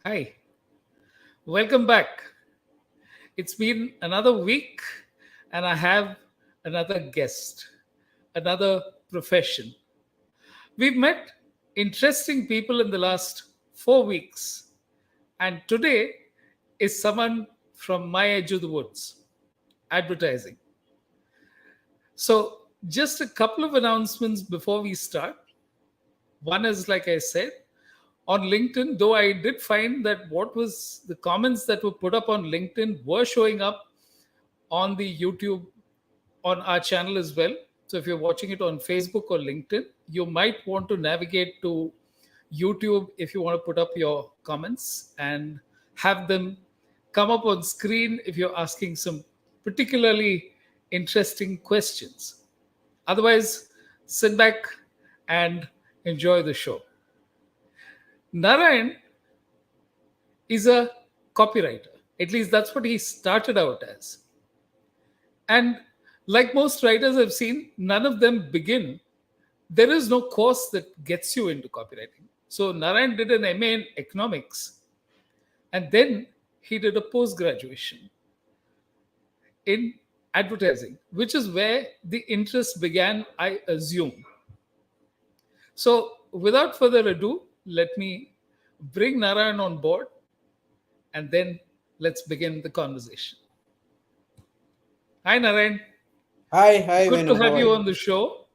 Hi, welcome back. It's been another week, and I have another guest, another profession. We've met interesting people in the last 4 weeks, and today is someone from my edge of the woods, advertising. So, just a couple of announcements before we start. One is, like I said, on LinkedIn, though I did find that what was the comments that were put up on LinkedIn were showing up on the YouTube on our channel as well. So if you're watching it on Facebook or LinkedIn, you might want to navigate to YouTube if you want to put up your comments and have them come up on screen if you're asking some particularly interesting questions. Otherwise, sit back and enjoy the show. Narayan is a copywriter. At least that's what he started out as. And like most writers I've seen, none of them begin. There is no course that gets you into copywriting. So Narayan did an MA in economics and then he did a post graduation in advertising, which is where the interest began, I assume. So without further ado, let me bring Narayan on board and then let's begin the conversation. Hi, Narayan. Hi, Good Venu. to How have are you you? on the show.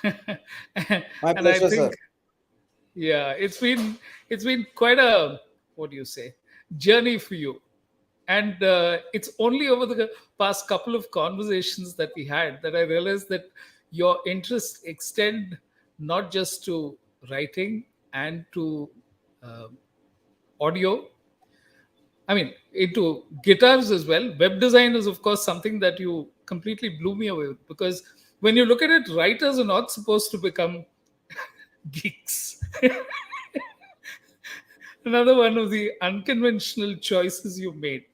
My And I pleasure, think, sir. yeah, it's been quite a, what do you say, journey for you. And it's only over the past couple of conversations that we had that I realized that your interests extend not just to writing and to uh, audio. I mean, into guitars as well. Web design is, of course, something that you completely blew me away with because when you look at it, writers are not supposed to become geeks. Another one of the unconventional choices you made.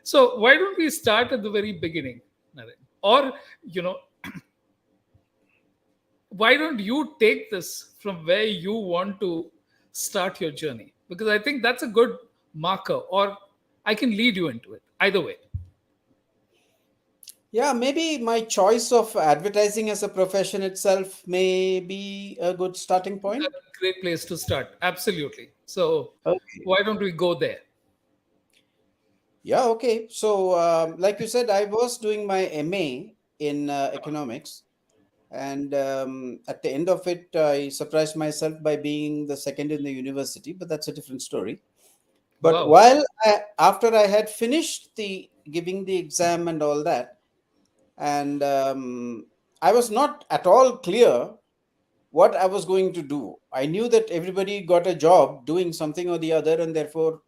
So, why don't we start at the very beginning, Naren? Or, you know, why don't you take this from where you want to start your journey? Because I think that's a good marker, or I can lead you into it. Either way. Yeah, maybe my choice of advertising as a profession itself may be a good starting point. That's a great place to start. Absolutely. So Okay. why don't we go there? Yeah, okay. So, like you said, I was doing my MA in economics, and at the end of it, I surprised myself by being the second in the university, but that's a different story. But Wow. after I had finished the giving the exam and all that, and I was not at all clear what I was going to do. I knew that everybody got a job doing something or the other, and therefore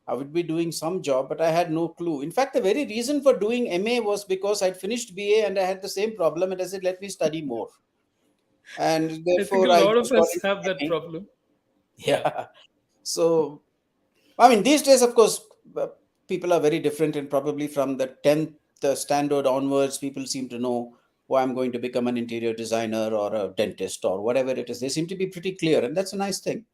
I would be doing some job, but I had no clue. In fact, the very reason for doing MA was because I'd finished BA and I had the same problem, and I said, let me study more. And I think a therefore, I lot of just got us into have that MA. problem. Yeah. So, I mean, these days, of course, people are very different, and probably from the 10th standard onwards, people seem to know, oh, I'm going to become an interior designer or a dentist or whatever it is. They seem to be pretty clear, and that's a nice thing.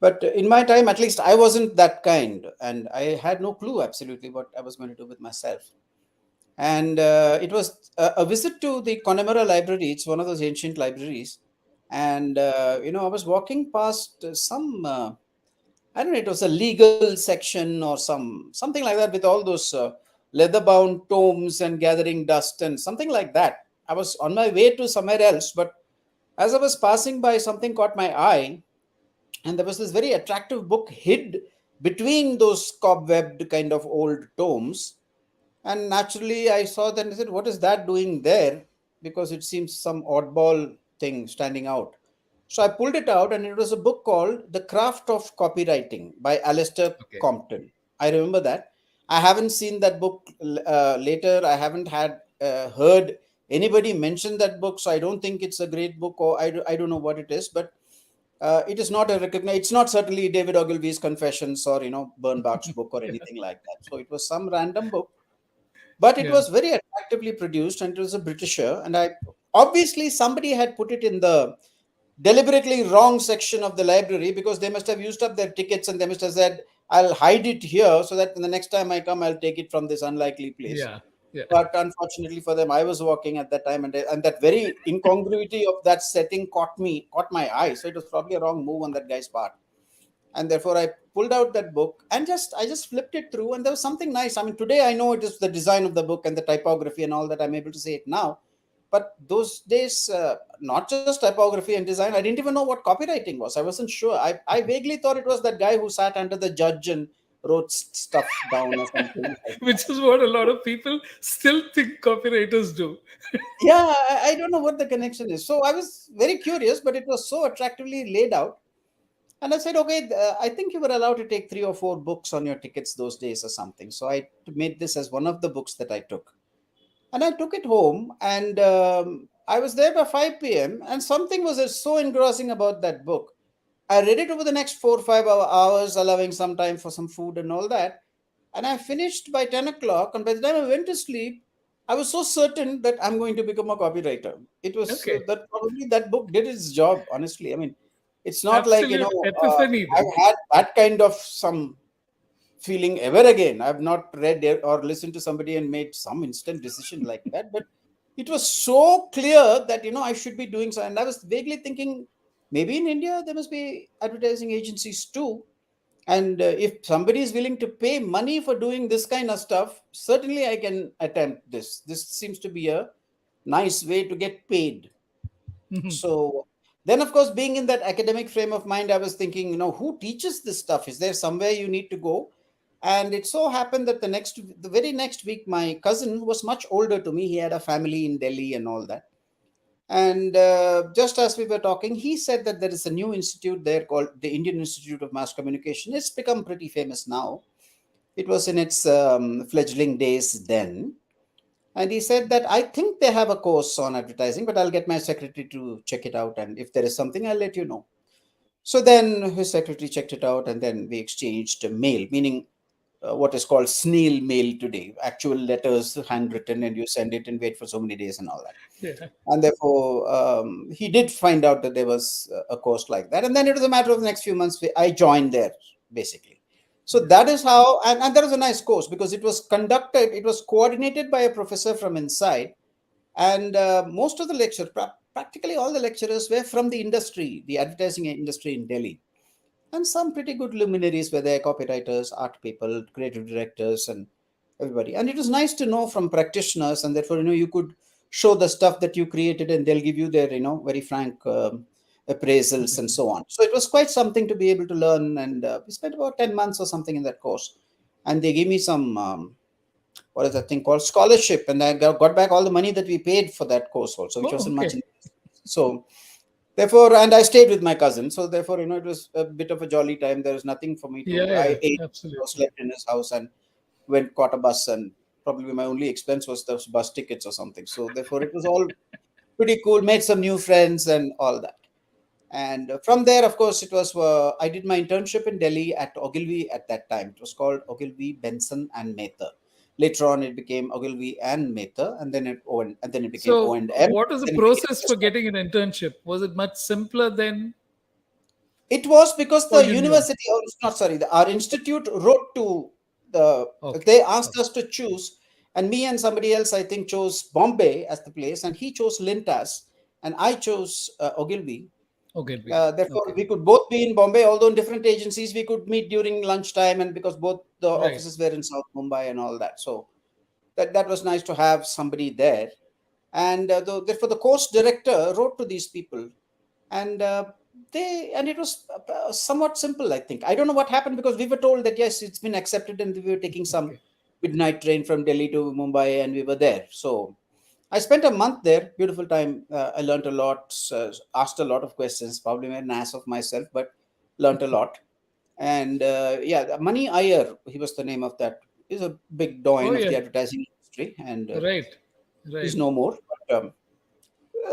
But in my time, at least, I wasn't that kind, and I had no clue absolutely what I was going to do with myself. And it was a visit to the Connemara Library. It's one of those ancient libraries. And, I was walking past some. I don't know, it was a legal section or something like that, with all those leather-bound tomes and gathering dust and something like that. I was on my way to somewhere else, but as I was passing by, something caught my eye, and there was this very attractive book hid between those cobwebbed kind of old tomes. And naturally, I saw that and I said, "What is that doing there?" Because it seems some oddball thing standing out. So I pulled it out, and it was a book called The Craft of Copywriting by Alistair Okay. Compton. I remember that. I haven't seen that book later. I haven't had heard anybody mention that book, so I don't think it's a great book, or I don't know what it is, but it is not a recognized. It's not certainly David Ogilvy's Confessions or Bernbach's book or Yeah. anything like that. So it was some random book, but it Yeah. was very attractively produced, and it was a Britisher, and I obviously somebody had put it in the deliberately wrong section of the library, because they must have used up their tickets and they must have said, I'll hide it here so that the next time I come, I'll take it from this unlikely place. Yeah. Yeah. But unfortunately for them, I was walking at that time, and that very incongruity of that setting caught my eye. So it was probably a wrong move on that guy's part, and therefore I pulled out that book and I just flipped it through, and there was something nice. I mean, today I know it is the design of the book and the typography and all that. I'm able to say it now, but those days, not just typography and design, I didn't even know what copywriting was. I wasn't sure. I vaguely thought it was that guy who sat under the judge and wrote stuff down or something like that. Which is what a lot of people still think copywriters do. Yeah, I don't know what the connection is. So I was very curious, but it was so attractively laid out. And I said, okay, I think you were allowed to take 3 or 4 books on your tickets those days or something. So I made this as one of the books that I took. And I took it home, and I was there by 5 p.m. And something was so engrossing about that book. I read it over the next 4 or 5 hours, allowing some time for some food and all that. And I finished by 10 o'clock. And by the time I went to sleep, I was so certain that I'm going to become a copywriter. It was Okay. that probably that book did its job, honestly. I mean, it's not like, Absolute epiphany then. I've had that kind of some feeling ever again. I've not read or listened to somebody and made some instant decision like that. But it was so clear that, I should be doing so. And I was vaguely thinking, maybe in India, there must be advertising agencies too. And if somebody is willing to pay money for doing this kind of stuff, certainly I can attempt this. This seems to be a nice way to get paid. Mhm. So then, of course, being in that academic frame of mind, I was thinking, who teaches this stuff? Is there somewhere you need to go? And it so happened that the very next week, my cousin, who was much older to me, he had a family in Delhi and all that. And just as we were talking, he said that there is a new institute there called the Indian Institute of Mass Communication. It's become pretty famous now. It was in its fledgling days then. And he said that I think they have a course on advertising, but I'll get my secretary to check it out. And if there is something, I'll let you know. So then his secretary checked it out, and then we exchanged a mail, meaning what is called snail mail today, actual letters handwritten, and you send it and wait for so many days and all that. Yeah. And therefore, he did find out that there was a course like that. And then it was a matter of the next few months, I joined there, basically. So Yeah. that is how, and that was a nice course because it was coordinated by a professor from inside. And most of the practically all the lecturers were from the industry, the advertising industry in Delhi. And some pretty good luminaries were there, copywriters, art people, creative directors, and everybody. And it was nice to know from practitioners, and therefore, you could show the stuff that you created, and they'll give you their, very frank appraisals and so on. So it was quite something to be able to learn. And we spent about 10 months or something in that course. And they gave me some, what is that thing called? Scholarship. And I got back all the money that we paid for that course also, which Oh, wasn't much. okay. So therefore, and I stayed with my cousin. So therefore, it was a bit of a jolly time. There was nothing for me Yeah, to, yeah, I ate, absolutely. slept in his house, and caught a bus. And probably my only expense was the bus tickets or something. So therefore, it was all pretty cool. Made some new friends and all that. And from there, of course, it was, I did my internship in Delhi at Ogilvy at that time. It was called Ogilvy, Benson and Mehta. Later on, it became Ogilvy and Mehta, and then it became O So, and M. what was the Then it became process for just getting an internship? Was it much simpler then, It was because or the you knew? university, or not sorry, our institute wrote to Okay. they asked Okay. us to choose, and me and somebody else, I think, chose Bombay as the place, and he chose Lintas, and I chose Ogilvy. Okay. Be. Therefore, Okay. we could both be in Bombay, although in different agencies, we could meet during lunchtime, and because both the Right. offices were in South Mumbai and all that. So that was nice to have somebody there. And therefore, the course director wrote to these people, and it was somewhat simple. I think I don't know what happened, because we were told that yes, it's been accepted, and we were taking some Okay. midnight train from Delhi to Mumbai, and we were there. So I spent a month there. Beautiful time. I learned a lot, asked a lot of questions, probably made an ass of myself, but learned a lot. And yeah, Mani Iyer, he was the name of that. He's a big Oh doyen of yeah. the advertising industry, and Right. he's Right. no more. But,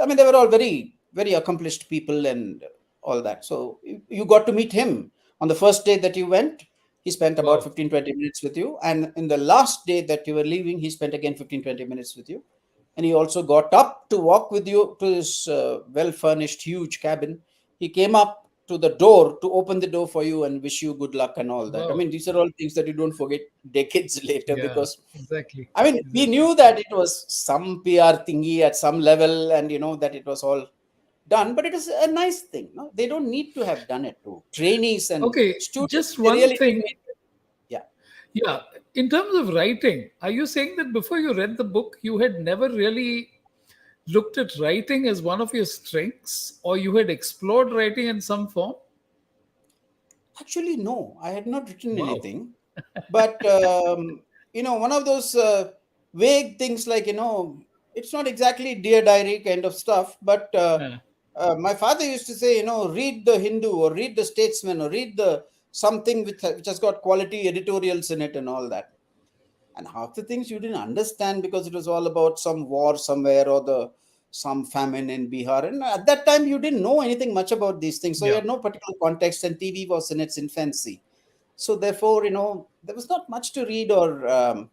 I mean, they were all very, very accomplished people and all that. So you got to meet him on the first day that you went. He spent about Wow. 15-20 minutes with you. And in the last day that you were leaving, he spent again 15-20 minutes with you. And he also got up to walk with you to his well furnished, huge cabin. He came up to the door to open the door for you and wish you good luck and all that. I Wow. mean, these are all things that you don't forget decades later, Yeah, because exactly. I mean, we Exactly. knew that it was some PR thingy at some level, and that it was all done, but it is a nice thing. No, they don't need to have done it to trainees and Okay, students. just They one really do thing. need it. Yeah. Yeah, in terms of writing, are you saying that before you read the book, you had never really looked at writing as one of your strengths, or you had explored writing in some form? Actually, no, I had not written Wow. anything, but one of those vague things like it's not exactly dear diary kind of stuff, but Yeah. my father used to say, read the Hindu or read the Statesman or read the something which has got quality editorials in it and all that. And half the things you didn't understand because it was all about some war somewhere or the some famine in Bihar. And at that time, you didn't know anything much about these things, so you Yeah. had no particular context, and TV was in its infancy. So therefore, there was not much to read or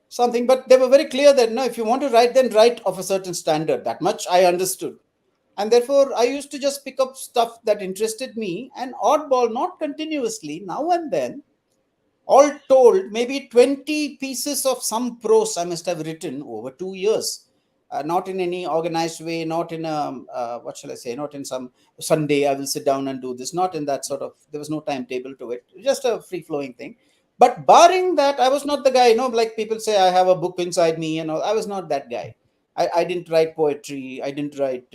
something. But they were very clear that no, if you want to write, then write of a certain standard. That much I understood. And therefore, I used to just pick up stuff that interested me and oddball, not continuously, now and then. All told, maybe 20 pieces of some prose I must have written over 2 years. Not in any organized way, not in a, what shall I say, not in some Sunday I will sit down and do this, not in that sort of, there was no timetable to it, just a free flowing thing. But barring that, I was not the guy, like people say, I have a book inside me, and all. I was not that guy. I didn't write poetry, I didn't write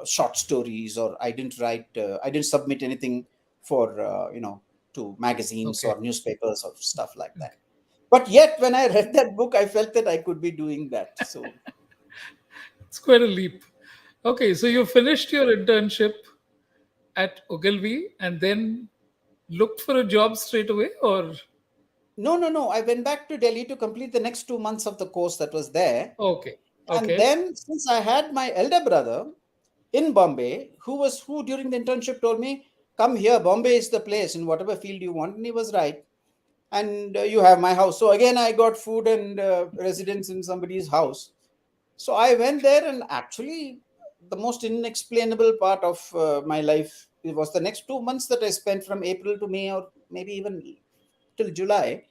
short stories, or I didn't submit anything for, to magazines Okay. or newspapers or stuff like that. Okay. But yet, when I read that book, I felt that I could be doing that. So, It's quite a leap. Okay, so you finished your internship at Ogilvy and then looked for a job straight away, or? no, no, no. I went back to Delhi to complete the next 2 months of the course that was there. Okay. And Okay. then, since I had my elder brother in Bombay, who during the internship told me, "Come here, Bombay is the place in whatever field you want," and he was right. And you have my house. So again, I got food and residence in somebody's house. So I went there, and actually, the most inexplainable part of my life, it was the next 2 months that I spent from April to May, or maybe even till July,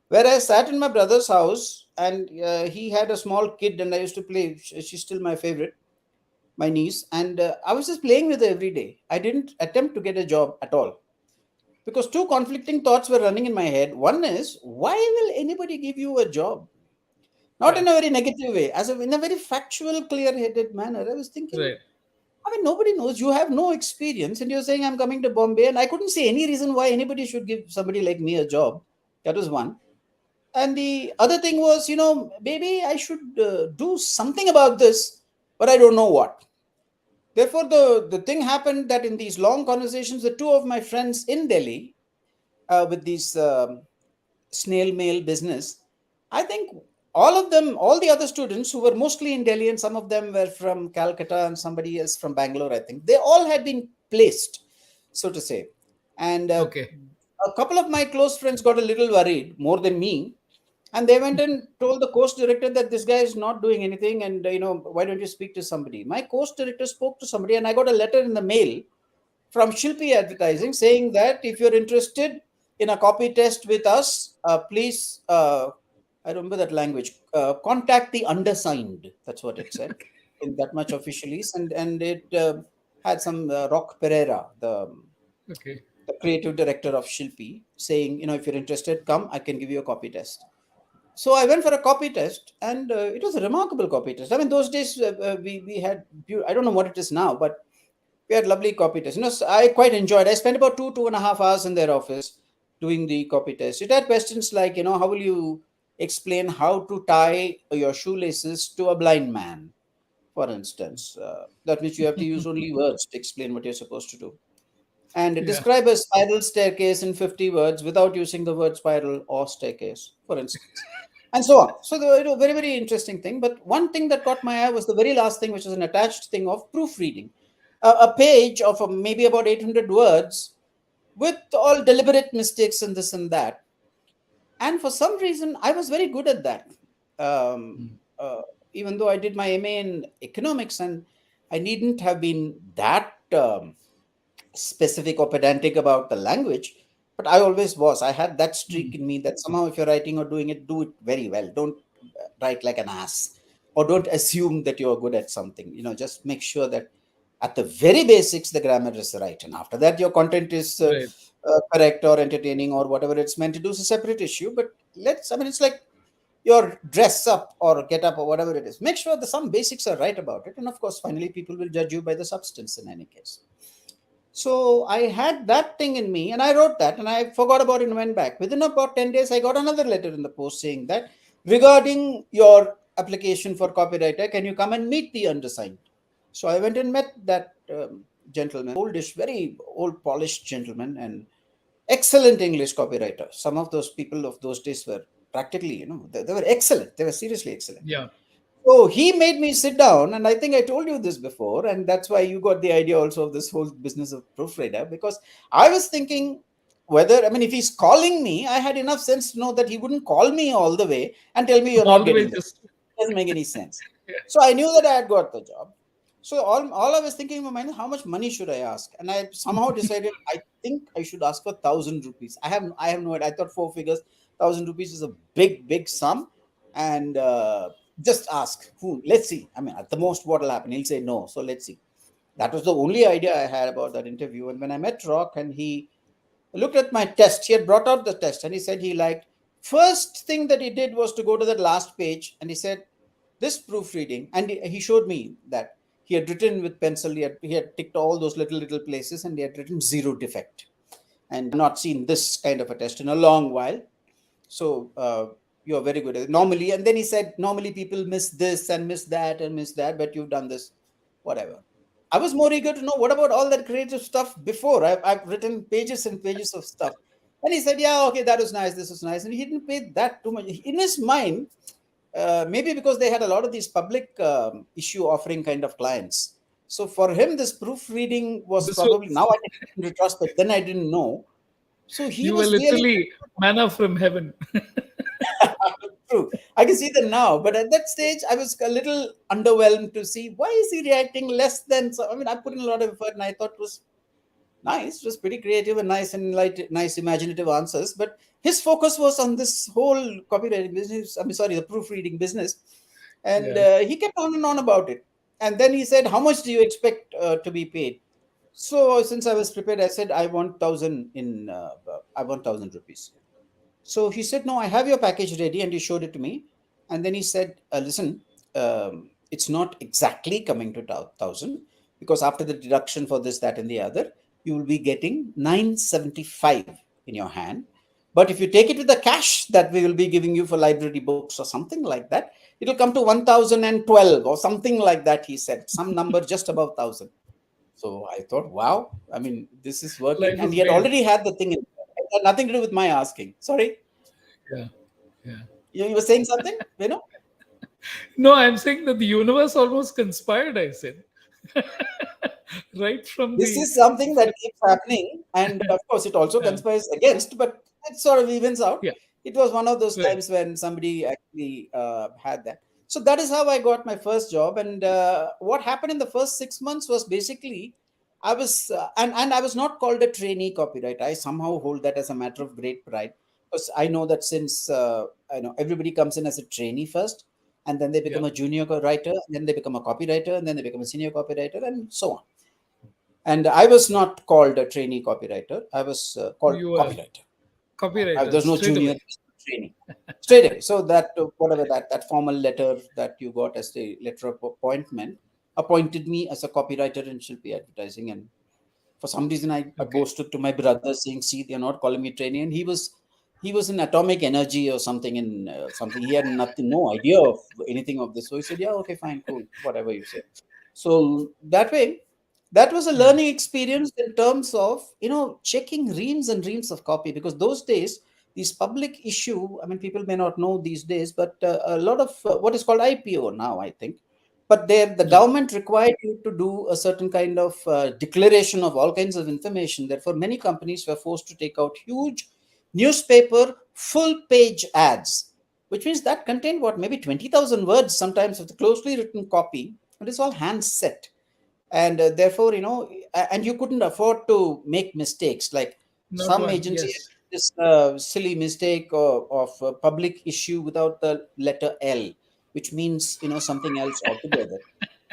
where I sat in my brother's house, and he had a small kid, and I used to play. She's still my favorite, my niece, and I was just playing with her every day. I didn't attempt to get a job at all because two conflicting thoughts were running in my head. One is, why will anybody give you a job? Not Yeah. in a very negative way, in a very factual, clear-headed manner. I was thinking, Right. I mean, nobody knows. You have no experience, and you're saying I'm coming to Bombay, and I couldn't see any reason why anybody should give somebody like me a job. That was one. And the other thing was, maybe I should do something about this, but I don't know what. Therefore, the thing happened that in these long conversations, the two of my friends in Delhi, with these snail mail business, I think all of them, all the other students who were mostly in Delhi, and some of them were from Calcutta and somebody else from Bangalore, I think, they all had been placed, so to say. And Okay. a couple of my close friends got a little worried, more than me, and they went and told the course director that this guy is not doing anything, and why don't you speak to somebody? My course director spoke to somebody, and I got a letter in the mail from Shilpi Advertising saying that if you're interested in a copy test with us, please, I remember that language, contact the undersigned. That's what it said in that much officially. And it had some Rock Pereira, Okay. the creative director of Shilpi, saying, if you're interested, come, I can give you a copy test. So I went for a copy test, and it was a remarkable copy test. I mean, those days we had, I don't know what it is now, but we had lovely copy tests. So I quite enjoyed. I spent about 2.5 hours in their office doing the copy test. It had questions like, how will you explain how to tie your shoelaces to a blind man, for instance. That which you have to use only words to explain what you're supposed to do. And Yeah. describe a spiral staircase in 50 words without using the word spiral or staircase, for instance. And so on. So, very, very interesting thing. But one thing that caught my eye was the very last thing, which is an attached thing of proofreading. A page of maybe about 800 words with all deliberate mistakes and this and that. And for some reason, I was very good at that. Um, uh, Even though I did my MA in economics, and I needn't have been that specific or pedantic about the language, but I always was. I had that streak Mm. in me that somehow if you're writing or doing it, do it very well. Don't write like an ass, or don't assume that you're good at something. Just make sure that at the very basics the grammar is right, and after that your content is Right. correct or entertaining or whatever it's meant to do is a separate issue. But I mean, it's like your dress up or get up or whatever it is. Make sure that some basics are right about it, and of course, finally, people will judge you by the substance in any case. So I had that thing in me and I wrote that and I forgot about it and went back. Within about 10 days, I got another letter in the post saying that regarding your application for copywriter, can you come and meet the undersigned? So I went and met that gentleman, oldish, very old, polished gentleman, and excellent English copywriter. Some of those people of those days were practically, they were excellent. They were seriously excellent. Yeah. So he made me sit down, and I think I told you this before, and that's why you got the idea also of this whole business of proofreader. Because I was thinking whether, I mean, if he's calling me, I had enough sense to know that he wouldn't call me all the way and tell me you're All not the way getting this. just. Doesn't make any sense. Yeah. So I knew that I had got the job. So all I was thinking in my mind is how much money should I ask? And I somehow decided I think I should ask for 1,000 rupees. I have no idea. I thought four figures, 1,000 rupees is a big sum, and just ask who. Let's see. I mean, at the most, what will happen? He'll say no. So let's see. That was the only idea I had about that interview. And when I met Rock and he looked at my test, he had brought out the test and he said he liked. First thing that he did was to go to that last page and he said, this proofreading, and he showed me that he had written with pencil, he had ticked all those little places and he had written zero defect. And not seen this kind of a test in a long while. So you're very good at it. Normally, and then he said, normally people miss this and miss that and miss that, but you've done this, whatever. I was more eager to know what about all that creative stuff before. I've written pages and pages of stuff. And he said, yeah, okay, that was nice, this was nice. And he didn't pay that too much. In his mind, maybe because they had a lot of these public issue offering kind of clients. So for him, this proofreading was This probably, was, now I can in retrospect, then I didn't know. So he you were was really literally manna from heaven. true. I can see that now, but at that stage, I was a little underwhelmed to see why is he reacting less than. So, I mean, I put in a lot of effort, and I thought it was nice. It was pretty creative and nice and light, nice imaginative answers. But his focus was on this whole copywriting business. I mean, sorry, the proofreading business, and Yeah. he kept on and on about it. And then he said, "How much do you expect to be paid?" So since I was prepared, I said, "I want 1,000 in. I want 1,000 rupees." So he said, no, I have your package ready. And he showed it to me. And then he said, listen, it's not exactly coming to 1,000 because after the deduction for this, that, and the other, you will be getting 975 in your hand. But if you take it with the cash that we will be giving you for library books or something like that, it'll come to 1,012 or something like that, he said, some number just above 1,000. So I thought, wow, I mean, this is working. Life And was he had made. already had the thing in there. It had nothing to do with my asking. Sorry. Yeah. Yeah. You were saying something, you know? No, I'm saying that the universe almost conspired, I said. Right from This the. is something that keeps happening. And of course, it also Yeah. conspires against, but it sort of evens out. Yeah. It was one of those Right. times when somebody actually had that. So that is how I got my first job. And what happened in the first 6 months was basically I was, and I was not called a trainee copywriter. I somehow hold that as a matter of great pride because I know that since I know everybody comes in as a trainee first, and then they Yeah. become a junior writer, then they become a copywriter, and then they become a senior copywriter, and so on. And I was not called a trainee copywriter. I was called You were copywriter. copywriter There's no straight junior away. training straight away. So that whatever that formal letter that you got as the letter of appointment appointed me as a copywriter in Shilpi Advertising. And for some reason, I Okay. boasted to my brother saying, "See, they're not calling me trainee." And he was in atomic energy or something in something. He had nothing, no idea of anything of this. So he said, "Yeah, okay, fine, cool, whatever you say." So that way, that was a Yeah. learning experience in terms of checking reams and reams of copy, because those days these public issue, I mean, people may not know these days, but a lot of what is called IPO now, I think. But there, the Yeah. government required you to do a certain kind of declaration of all kinds of information. Therefore, many companies were forced to take out huge newspaper full page ads, which means that contained what, maybe 20,000 words sometimes of the closely written copy. It is all hand set. and therefore, and you couldn't afford to make mistakes. Like Not some one. agency Yes. had this silly mistake of public issue without the letter L, which means something else altogether.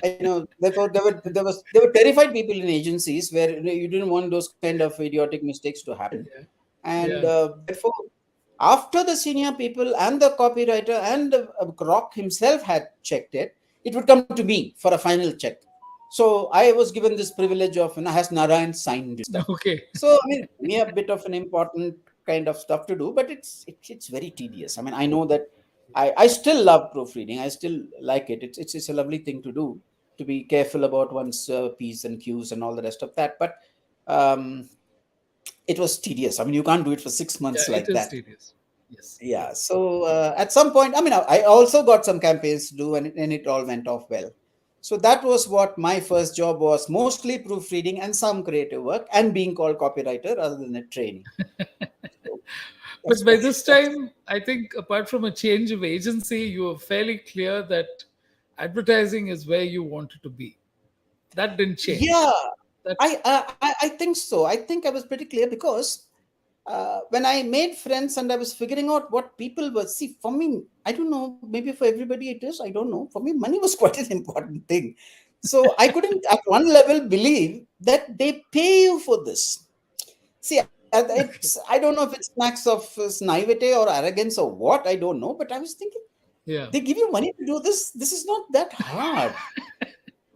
Therefore there were terrified people in agencies where you didn't want those kind of idiotic mistakes to happen. Yeah. And Yeah. therefore, after the senior people and the copywriter and the Grok himself had checked it, it would come to me for a final check. So I was given this privilege of, has Narayan signed this stuff. Okay. So I mean, me a bit of an important kind of stuff to do, but it's very tedious. I mean, I know that I still love proofreading. I still like it. It's a lovely thing to do, to be careful about one's P's and Q's and all the rest of that. But um, it was tedious. I mean, you can't do it for 6 months Yeah, it like is that. serious. Yes. Yeah. Yes. So at some point, I mean, I also got some campaigns to do, and it all went off well. So that was what my first job was: mostly proofreading and some creative work, and being called copywriter rather than a trainee. So But that's by what. this time, I think apart from a change of agency, you were fairly clear that advertising is where you wanted to be. That didn't change. Yeah, That I think so. I think I was pretty clear because when I made friends and I was figuring out what people were, see, for me, I don't know, maybe for everybody it is, I don't know. For me, money was quite an important thing. So I couldn't, at one level, believe that they pay you for this. See, I don't know if it's smacks of naivete or arrogance or what, I don't know, but I was thinking, yeah. they give you money to do this. This is not that hard.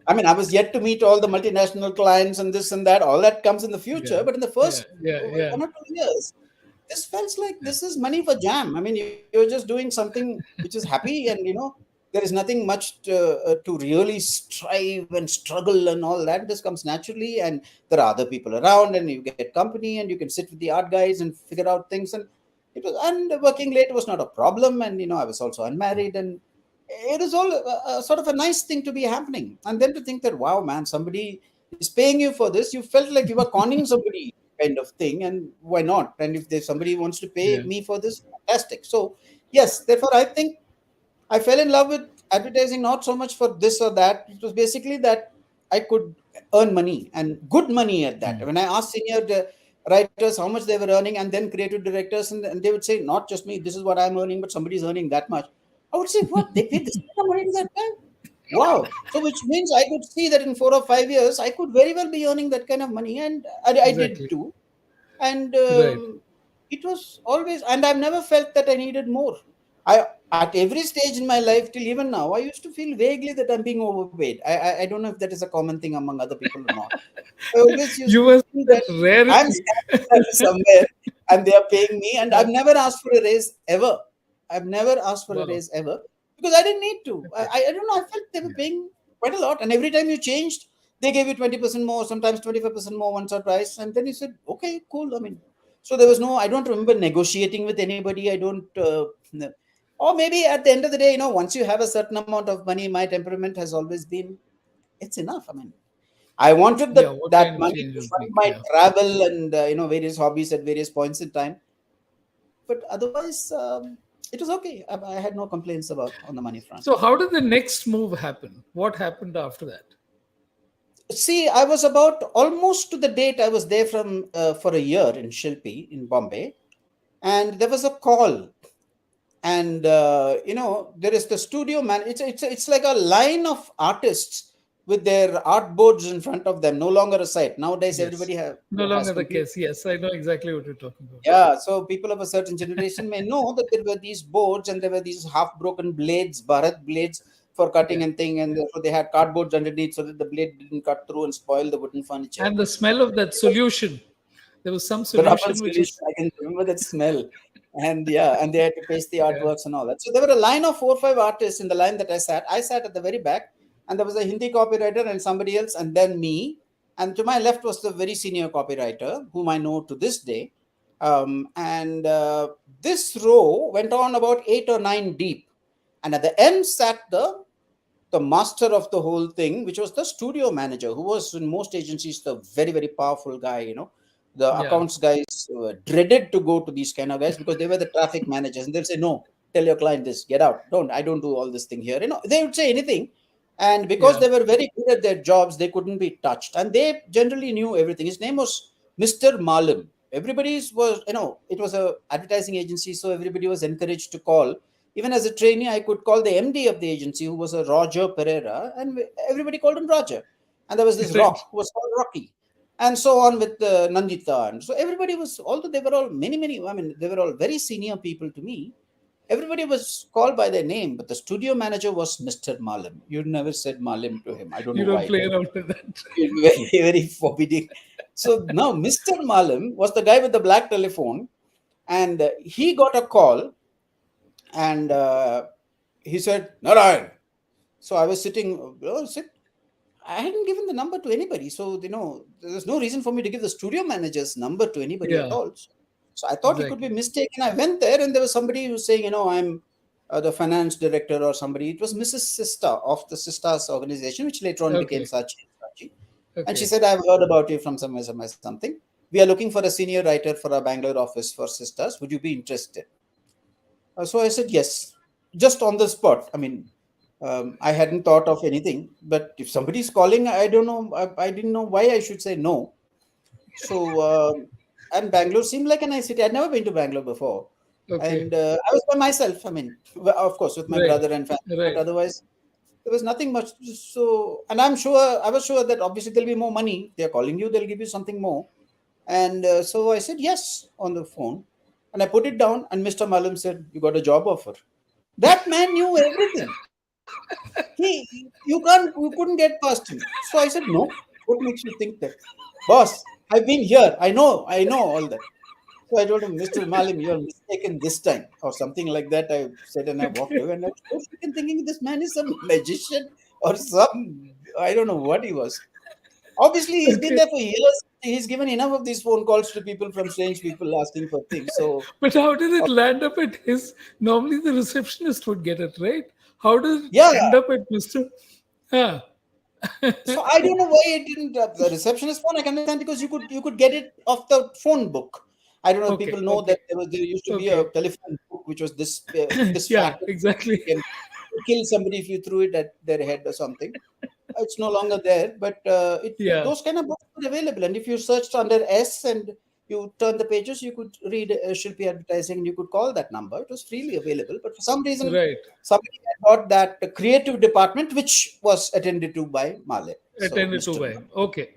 I mean, I was yet to meet all the multinational clients and this and that. All that comes in the future. Yeah. But in the Yeah. first Yeah. Yeah. 1 or 2 years, this felt like Yeah. this is money for jam. I mean, you're just doing something which is happy, and there is nothing much to really strive and struggle and all that. This comes naturally, and there are other people around, and you get company, and you can sit with the art guys and figure out things. And working late was not a problem, and I was also unmarried, and it is all sort of a nice thing to be happening. And then to think that, wow, man, somebody is paying you for this, you felt like you were conning somebody, kind of thing. And why not? And if there's somebody who wants to pay Yeah. me for this, fantastic. So yes, therefore I think I fell in love with advertising, not so much for this or that. It was basically that I could earn money, and good money at that. Mm. When I asked senior writers how much they were earning, and then creative directors, and they would say, not just me, this is what I'm earning, but somebody's earning that much. I would say, what? They pay this kind of money to that guy? Wow. So which means I could see that in 4 or 5 years, I could very well be earning that kind of money. And I did Exactly. too. And Right. it was always, and I've never felt that I needed more. I At every stage in my life till even now, I used to feel vaguely that I'm being overpaid. I don't know if that is a common thing among other people or not. I always used You to were feel that that I'm rarity. standing somewhere and they are paying me, and Yeah. I've never asked for a raise ever. I've never asked for a Wow. raise ever because I didn't need to. Okay. I don't know. I felt they were Yeah. paying quite a lot, and every time you changed, they gave you 20% more, sometimes 25% more once or twice, and then you said, "Okay, cool." I mean, so there was no. I don't remember negotiating with anybody. I don't. Or maybe at the end of the day, once you have a certain amount of money, my temperament has always been, it's enough. I mean, I wanted Yeah. that What kind of money change to will fund bring? my Yeah. travel and various hobbies at various points in time. But otherwise, it was okay. I had no complaints about on the money front. So how did the next move happen? What happened after that? See, I was about almost to the date I was there from for a year in Shilpi in Bombay, and there was a call, and there is the studio man. It's like a line of artists with their art boards in front of them. No longer a site nowadays. Yes. Everybody No has longer the computers. case. Yes, I know exactly what you're talking about. Yeah, so people of a certain generation may know that there were these boards and there were these half broken blades, Bharat blades for Yeah. cutting and thing, and Yeah. therefore they had cardboards underneath so that the blade didn't cut through and spoil the wooden furniture. And the smell of that solution. There was some The rubber solution which solution, is I can remember that smell. And yeah, and they had to paste the yeah. artworks and all that. So there were a line of 4 or 5 artists in the line that I sat. I sat at the very back, and there was a Hindi copywriter and somebody else, and then me. And to my left was the very senior copywriter, whom I know to this day. And this row went on about 8 or 9 deep. And at the end sat the master of the whole thing, which was the studio manager, who was in most agencies the very, very powerful guy. The Yeah. accounts guys dreaded to go to these kind of guys because they were the traffic managers, and they'll say, "No, tell your client this, get out. I don't do all this thing here." They would say anything, And because Yeah. they were very good at their jobs, they couldn't be touched, and they generally knew everything. His name was Mr. Malim. Everybody's was, it was a advertising agency, so everybody was encouraged to call. Even as a trainee, I could call the MD of the agency, who was a Roger Pereira, and everybody called him Roger. And there was this Right. Rock who was called Rocky, and so on with Nandita. And so everybody was, although they were all many, I mean, they were all very senior people to me. Everybody was called by their name, but the studio manager was Mr. Malim. You never said Malim to him. I don't know You don't why. play around with that. Very, very forbidding. So now Mr. Malim was the guy with the black telephone, and he got a call, and he said, Narayan. So I was sitting, I hadn't given the number to anybody. So, there's no reason for me to give the studio manager's number to anybody at Yeah. all. So I thought it could be Exactly. mistaken. I went there, and there was somebody who was saying, I'm the finance director or somebody. It was Mrs. Sista of the Sisters organization, which later on became Okay. Sachi. And she Okay. said, I've heard about you from somewhere, something. We are looking for a senior writer for our Bangalore office for Sisters. Would you be interested? So I said, yes, just on the spot. I mean, I hadn't thought of anything, but if somebody's calling, I don't know. I didn't know why I should say no. So, and Bangalore seemed like a nice city. I'd never been to Bangalore before. Okay. And I was by myself. I mean, of course, with my Right. brother and family, but Right. otherwise, there was nothing much. So, and I was sure that obviously there'll be more money. They're calling you, they'll give you something more. And so I said yes on the phone. And I put it down, and Mr. Malam said, You got a job offer. That man knew everything. You couldn't get past him. So I said, No. What makes you think that? Boss, I've been here. I know all that. So I told him, Mr. Malim, you're mistaken this time, or something like that. I said, and I walked away, and I was so freaking thinking this man is some magician or I don't know what he was. Obviously, he's been Okay. there for years. He's given enough of these phone calls to people from strange people asking for things. So, But how did it land up at his? Normally, the receptionist would get it, right? How did it yeah. end up at Mr. Ah. So I don't know why it didn't. The receptionist phone I can understand because you could get it off the phone book. I don't know if Okay. people know Okay. that there used to be a Okay. telephone book which was this Yeah. fat. Exactly. You can kill somebody if you threw it at their head or something. It's no longer there, but Yeah. those kind of books are available. And if you searched under S and you turn the pages, you could read Shilpi advertising and you could call that number. It was freely available. But for some reason, Right. somebody had got that creative department, which was attended to by Male. So, Attended to Mr. by Male. him. Okay.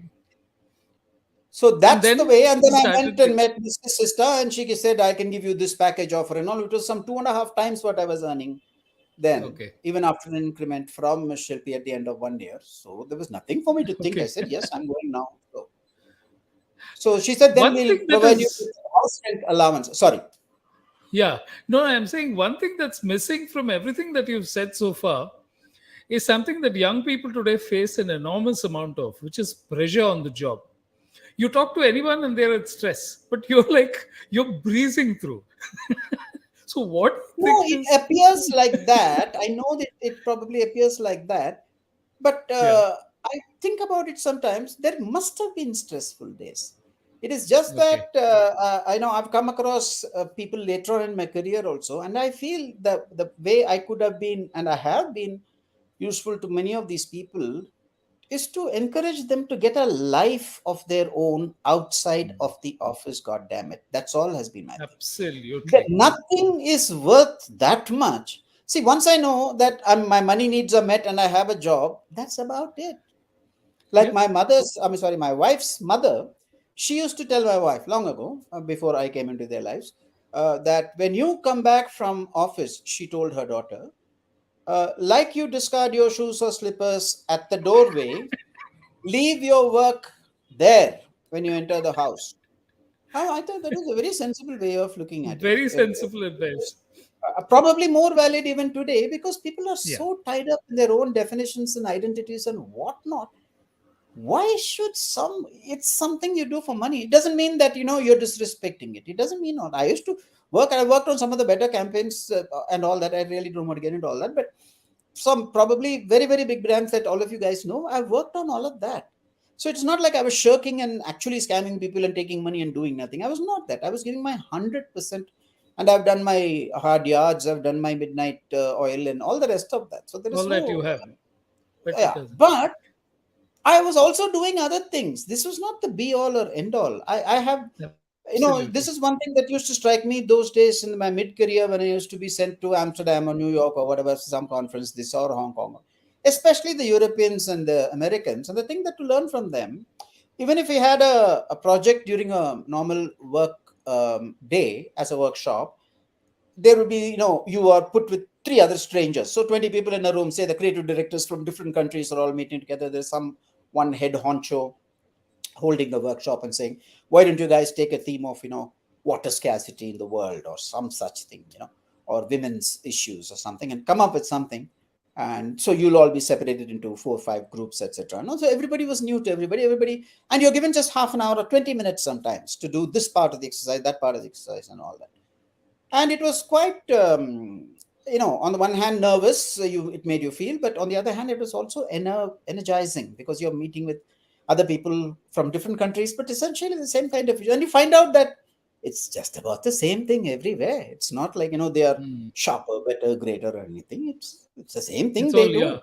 So And that's the then way. And he then I went started. and met Mrs. Sister, and she said, I can give you this package offer and all. It was some 2.5 times what I was earning then, Okay. even after an increment from Ms. Shilpi at the end of 1 year. So there was nothing for me to think. I Okay. said, yes, I'm going now. So she said, then One we'll thing that provide you with is, house rent allowance. Sorry. yeah. No, I'm saying one thing that's missing from everything that you've said so far is something that young people today face an enormous amount of, which is pressure on the job. You talk to anyone and they're at stress, but you're like, you're breezing through. So, what do you No, think it is, appears like that. I know that it probably appears like that. But yeah, I think about it sometimes. There must have been stressful days. It is just okay, that I know I've come across people later on in my career also, and I feel that the way I could have been, and I have been useful to many of these people, is to encourage them to get a life of their own outside of the office. God damn it, that's all has been my thing. That absolutely. nothing is worth that much. See, once I know that my money needs are met and I have a job, that's about it. Like Yeah, my mother's, I mean, sorry, my wife's mother, she used to tell my wife long ago, before I came into their lives, that when you come back from office, she told her daughter, like you discard your shoes or slippers at the doorway, leave your work there when you enter the house. I thought that was a very sensible way of looking at it. very sensible advice. Probably more valid even today because people are Yeah, so tied up in their own definitions and identities and whatnot. Why should it's something you do for money? It doesn't mean that you're disrespecting it. It doesn't mean not. I worked on some of the better campaigns and all that. I really don't want to get into all that, but some probably very very big brands that all of you guys know, I've worked on all of that. So it's not like I was shirking and actually scamming people and taking money and doing nothing. I was not that. I was giving my 100%. And I've done my hard yards, I've done my midnight oil and all the rest of that. So there is all that you no have. but it yeah, doesn't. but I was also doing other things. This was not the be all or end all. I have, Absolutely. this is one thing that used to strike me those days in my mid career when I used to be sent to Amsterdam or New York or whatever, some conference, this or Hong Kong, especially the Europeans and the Americans. And the thing that to learn from them, even if we had a project during a normal work day as a workshop, there would be, you are put with three other strangers. So 20 people in a room, say the creative directors from different countries are all meeting together. There's some one head honcho holding the workshop and saying, why don't you guys take a theme of, water scarcity in the world or some such thing, or women's issues or something, and come up with something. And so you'll all be separated into 4 or 5 groups, etc. No, so everybody was new to everybody, and you're given just half an hour or 20 minutes sometimes to do this part of the exercise, that part of the exercise, and all that. And it was quite, on the one hand nervous, it made you feel, but on the other hand it was also energizing, because you're meeting with other people from different countries, but essentially the same kind of, and you find out that it's just about the same thing everywhere. It's not like, they are Hmm. sharper, better, greater, or anything. It's the same thing It's they all, yeah. do.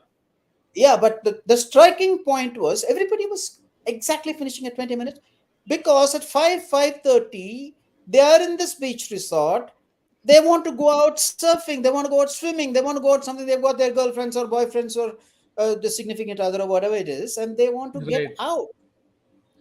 Yeah, but the striking point was everybody was exactly finishing at 20 minutes, because at 5:30 they are in this beach resort. They want to go out surfing, they want to go out swimming, they want to go out something. They've got their girlfriends or boyfriends or the significant other or whatever it is, and they want to get Right. out.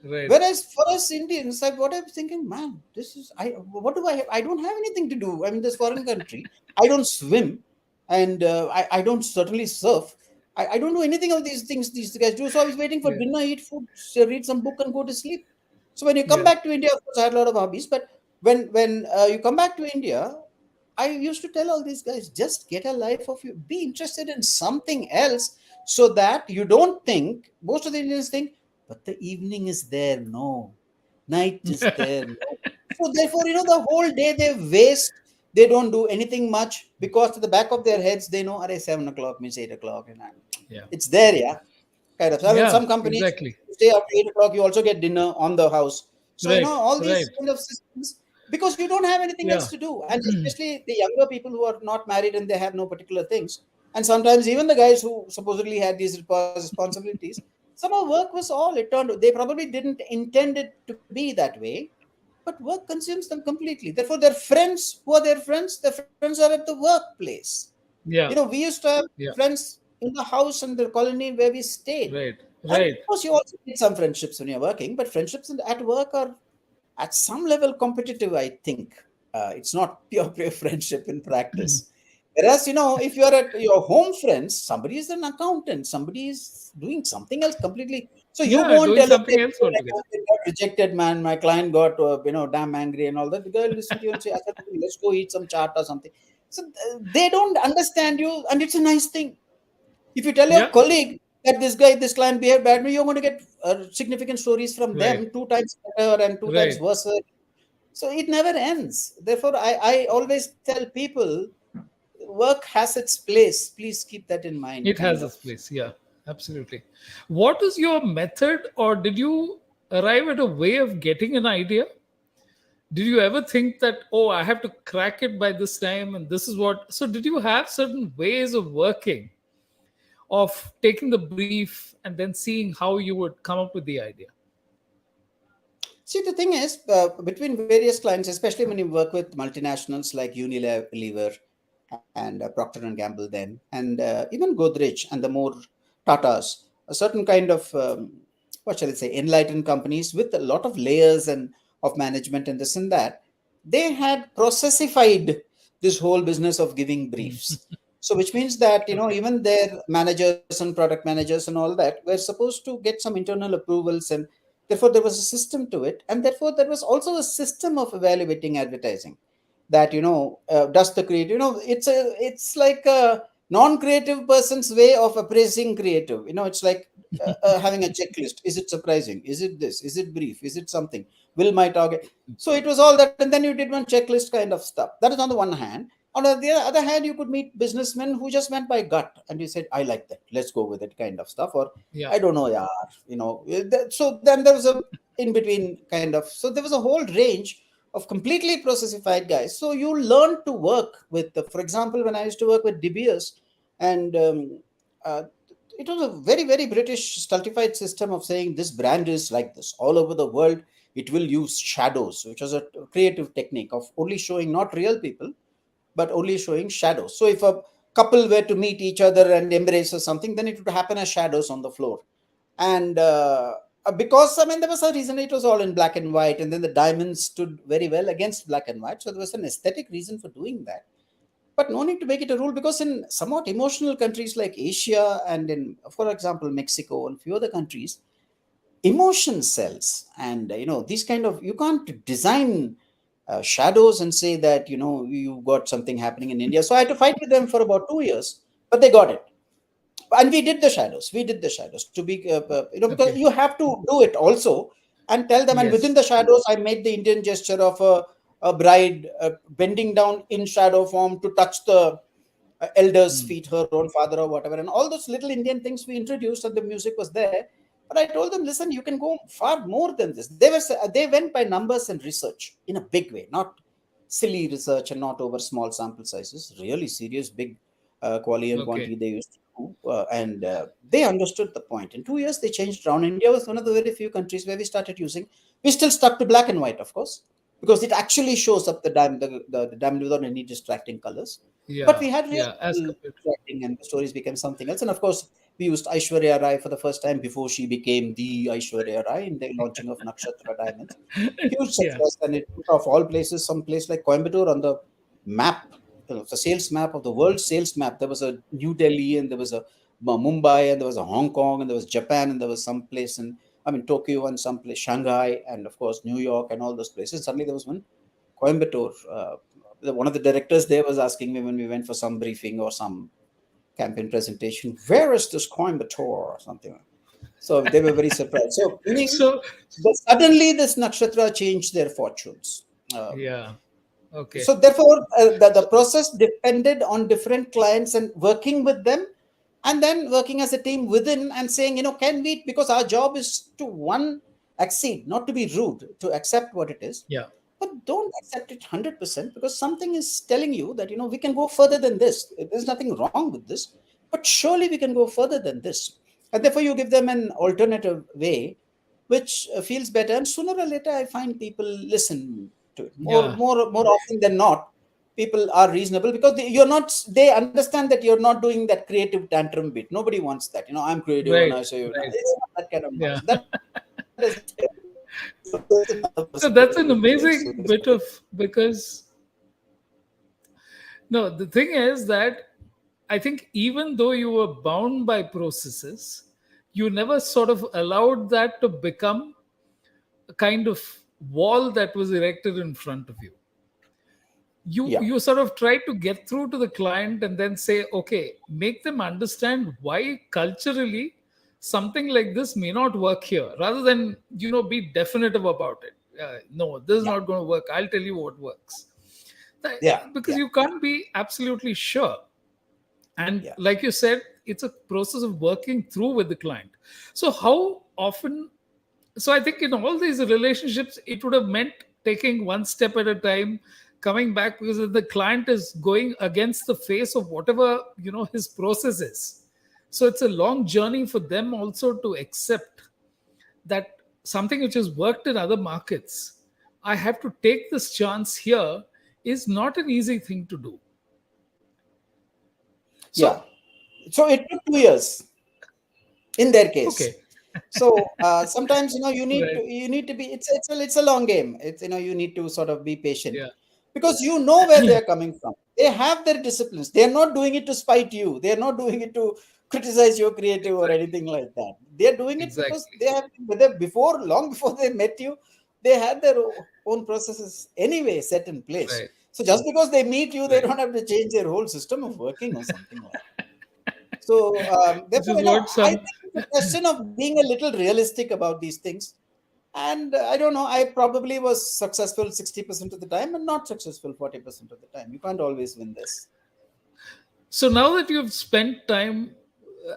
Right. Whereas for us Indians, like what I'm thinking, man, this is what do I have? I don't have anything to do. I'm in this foreign country. I don't swim, and I don't certainly surf. I don't do anything of these things these guys do. So I was waiting for Yeah. dinner, eat food, read some book, and go to sleep. So when you come Yeah. back to India, of course, I had a lot of hobbies. But when you come back to India, I used to tell all these guys, just get a life of you. Be interested in something else, so that you don't think. Most of the Indians think, but the evening is there. No, night is there. No. So therefore, the whole day they waste. They don't do anything much, because to the back of their heads they know, at 7 o'clock means 8 o'clock, and Yeah. it's there, yeah. Kind of. I mean, Yeah. some companies Exactly. stay up to 8 o'clock. You also get dinner on the house. So Right. all Right. these kind of systems, because you don't have anything else Yeah. to do, and especially the younger people who are not married and they have no particular things, and sometimes even the guys who supposedly had these responsibilities, somehow work was all it turned. They probably didn't intend it to be that way, but work consumes them completely. Therefore, their friends, who are their friends? Their friends are at the workplace. Yeah. We used to have Yeah. friends in the house and the colony where we stayed. Right. And of Right. course, you also need some friendships when you're working, but friendships at work are at some level competitive, I think. It's not pure friendship in practice. Whereas, if you're at your home friends, somebody is an accountant, somebody is doing something else completely. So you Yeah. go and Doing tell, something okay, else my altogether. accountant got rejected, man. My client got, damn angry and all that. The girl listen to you and say, "Acha, let's go eat some chaat or something." So they don't understand you, and it's a nice thing. If you tell your Yeah. colleague that this client behaved badly, you're going to get significant stories from Right. them 2 times better and 2 times Right. worse. So it never ends. Therefore, I always tell people, work has its place. Please keep that in mind, It kind has of. its place. Yeah. Absolutely. What is your method, or did you arrive at a way of getting an idea? Did you ever think that, oh, I have to crack it by this time, and this is what? So, did you have certain ways of working, of taking the brief and then seeing how you would come up with the idea? See, the thing is, between various clients, especially when you work with multinationals like Unilever and Procter and Gamble, then, and even Godrej and the more Tatas, a certain kind of what shall I say, enlightened companies with a lot of layers and of management and this and that, they had processified this whole business of giving briefs. So, which means that Okay. even their managers and product managers and all that were supposed to get some internal approvals, and therefore there was a system to it, and therefore there was also a system of evaluating advertising. That does the creative, it's like a non-creative person's way of appraising creative. It's like having a checklist. Is it surprising? Is it this? Is it brief? Is it something? Will my target? So it was all that, and then you did one checklist kind of stuff. That is on the one hand. On the other hand, you could meet businessmen who just went by gut, and you said, "I like that. Let's go with it," kind of stuff. Or Yeah. I don't know, yeah. So then there was a in between kind of. So there was a whole range of completely processified guys. So you learn to work with, for example, when I used to work with De Beers, and it was a very, very British stultified system of saying this brand is like this all over the world. It will use shadows, which was a creative technique of only showing not real people, but only showing shadows. So if a couple were to meet each other and embrace or something, then it would happen as shadows on the floor. And because, I mean, there was a reason it was all in black and white, and then the diamonds stood very well against black and white. So there was an aesthetic reason for doing that. But no need to make it a rule, because in somewhat emotional countries like Asia and in, for example, Mexico and few other countries, emotion sells. And these kind of, you can't design shadows and say that you got something happening in India. So I had to fight with them for about 2 years, but they got it. And we did the shadows to be because Okay. you have to do it also and tell them. And within Yes. the shadows, I made the Indian gesture of a bride bending down in shadow form to touch the elders Hmm. feet, her own father or whatever, and all those little Indian things we introduced, and the music was there. But I told them, listen, you can go far more than this. They went by numbers and research in a big way, not silly research and not over small sample sizes, really serious big quality and Okay. quantity they used to do, and they understood the point. In 2 years they changed around. India was one of the very few countries where we started using, we still stuck to black and white, of course, because it actually shows up the diamond without any distracting colors. But Yeah. we had real Yeah. As people compared. interacting, and the stories became something else. And of course, we used Aishwarya Rai for the first time before she became the Aishwarya Rai in the launching of Nakshatra Diamonds. Huge Yeah. success, and it put of all places, some place like Coimbatore on the map, the sales map of the world sales map. There was a New Delhi, and there was a Mumbai, and there was a Hong Kong, and there was Japan, and there was some place in, I mean, Tokyo, and some place Shanghai, and of course New York, and all those places. Suddenly there was one Coimbatore. One of the directors there was asking me when we went for some briefing or some campaign presentation, where is this Coimbatore or something? So they were very surprised. So meaning So that suddenly this nakshatra changed their fortunes. Um, yeah. Okay. so therefore, the So process depended on different clients and working with them, and then working as a team within and saying, can we, because our job is to one, accede, not to be rude, to accept what it is, yeah. but don't accept it 100%, because something is telling you that we can go further than this. There's nothing wrong with this, but surely we can go further than this. And therefore you give them an alternative way which feels better, and sooner or later I find people listen to it more Yeah. more often than not. People are reasonable, because you're not, they understand that you're not doing that creative tantrum bit. Nobody wants that. I'm creative and Right. I say, Right. it's not that kind of Yeah. noise. That doesn't help. So there's another So person that's getting an replaced. So amazing there's bit of, because no, the thing is that I think even though you were bound by processes, you never sort of allowed that to become a kind of wall that was erected in front of you. you yeah, you sort of try to get through to the client and then say, okay, make them understand why culturally something like this may not work here, rather than be definitive about it. No, this is yeah, not going to work, I'll tell you what works. yeah, Because yeah, you can't be absolutely sure. And yeah. like you said, it's a process of working through with the client. So how often, so I think in all these relationships it would have meant taking one step at a time, coming back, because if the client is going against the face of whatever his process is. So it's a long journey for them also to accept that something which has worked in other markets, I have to take this chance here, is not an easy thing to do. Yeah. So So it took 2 years in their okay. case. So sometimes Right. you need to be, it's a long game. It's you need to sort of be patient, Yeah. because you know where they're coming from. They have their disciplines. They're not doing it to spite you. They're not doing it to criticize your creative or Exactly. anything like that. They're doing it because Exactly. they have, whether before, long before they met you, they had their own processes anyway set in place. Right. So just because they meet you, they Right. don't have to change their whole system of working or something like that. So Which therefore, is what I some. think it's a question of being a little realistic about these things. And I don't know, I probably was successful 60% of the time and not successful 40% of the time. You can't always win this. So now that you've spent time,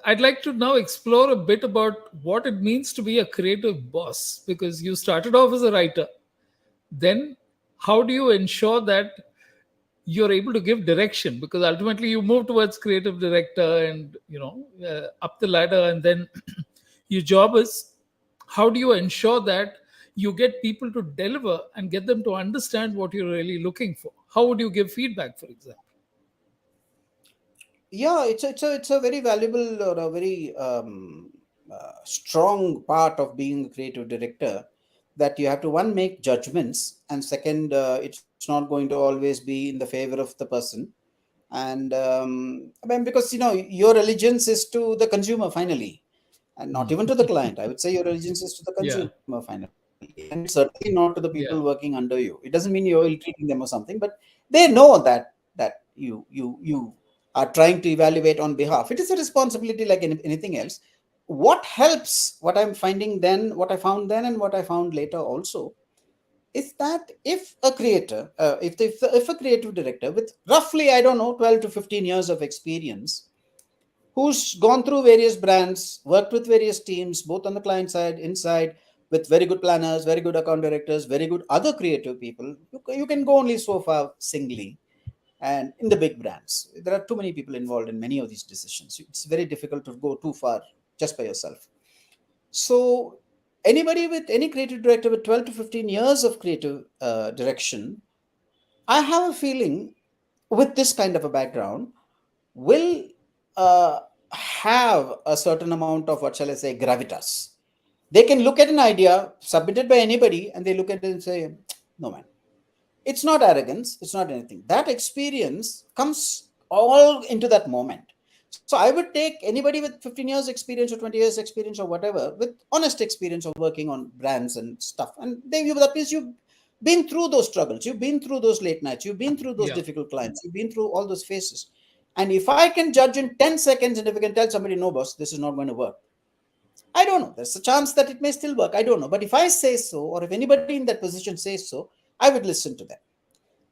I'd like to now explore a bit about what it means to be a creative boss, because you started off as a writer. Then, how do you ensure that you're able to give direction, because ultimately you move towards creative director and up the ladder, and then your job is, how do you ensure that you get people to deliver and get them to understand what you're really looking for? How would you give feedback, for example? Yeah, it's a very valuable or a very strong part of being a creative director, that you have to, one, make judgments, and second, it's not going to always be in the favor of the person. And I mean, because your allegiance is to the consumer finally, and not even to the client. I would say your allegiance is to the Yeah, consumer finally, and it's certainly not to the people working yeah, under you. It doesn't mean you're ill-treating them or something, but they know that you are trying to evaluate on behalf. It is a responsibility like anything else. What helps, what I'm finding then, what I found then, and what I found later also, is that if a creator, if a creative director with roughly, I don't know, 12 to 15 years of experience, who's gone through various brands, worked with various teams, both on the client side, inside, with very good planners, very good account directors, very good other creative people, you can go only so far singly. And in the big brands, there are too many people involved in many of these decisions. It's very difficult to go too far just by yourself. So, anybody with any creative director with 12 to 15 years of creative direction, I have a feeling, with this kind of a background, will uh, have a certain amount of, what shall I say, gravitas. They can look at an idea submitted by anybody and they look at it and say, no, man, it's not arrogance, it's not anything. That experience comes all into that moment. So I would take anybody with 15 years experience or 20 years experience or whatever, with honest experience of working on brands and stuff, and that means you've been through those struggles, you've been through those late nights, you've been through those yeah, difficult clients, you've been through all those phases. And if I can judge in 10 seconds, and if I can tell somebody, no boss, this is not going to work, I don't know. There's a chance that it may still work. I don't know. But if I say so, or if anybody in that position says so, I would listen to them,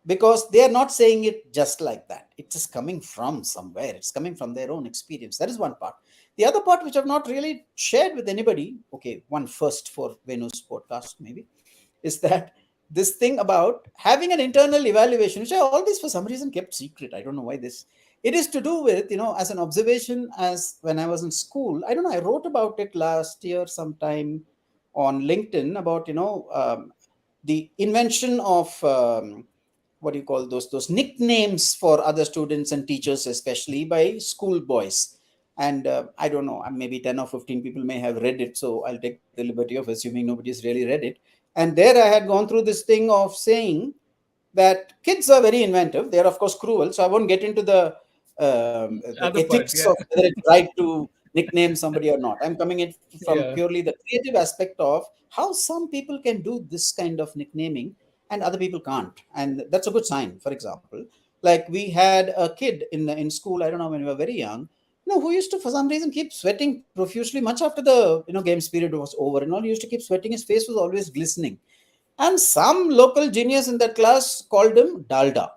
because they are not saying it just like that. It is coming from somewhere. It's coming from their own experience. That is one part. The other part, which I've not really shared with anybody, okay, one first for Venu's podcast maybe, is that this thing about having an internal evaluation, which I always for some reason kept secret. I don't know why this. It is to do with, as an observation, as when I was in school. I don't know, I wrote about it last year sometime on LinkedIn about, the invention of what do you call those nicknames for other students and teachers, especially by school boys. And I don't know, maybe 10 or 15 people may have read it, so I'll take the liberty of assuming nobody's really read it. And there I had gone through this thing of saying that kids are very inventive. They are, of course, cruel. So I won't get into the other part, ethics yeah. of whether it's right to nickname somebody or not. I'm coming in from Yeah, purely the creative aspect of how some people can do this kind of nicknaming and other people can't. And that's a good sign. For example, like we had a kid in school, I don't know, when we were very young, who used to, for some reason, keep sweating profusely much after the games period was over and all. He used to keep sweating. His face was always glistening, and some local genius in that class called him Dalda,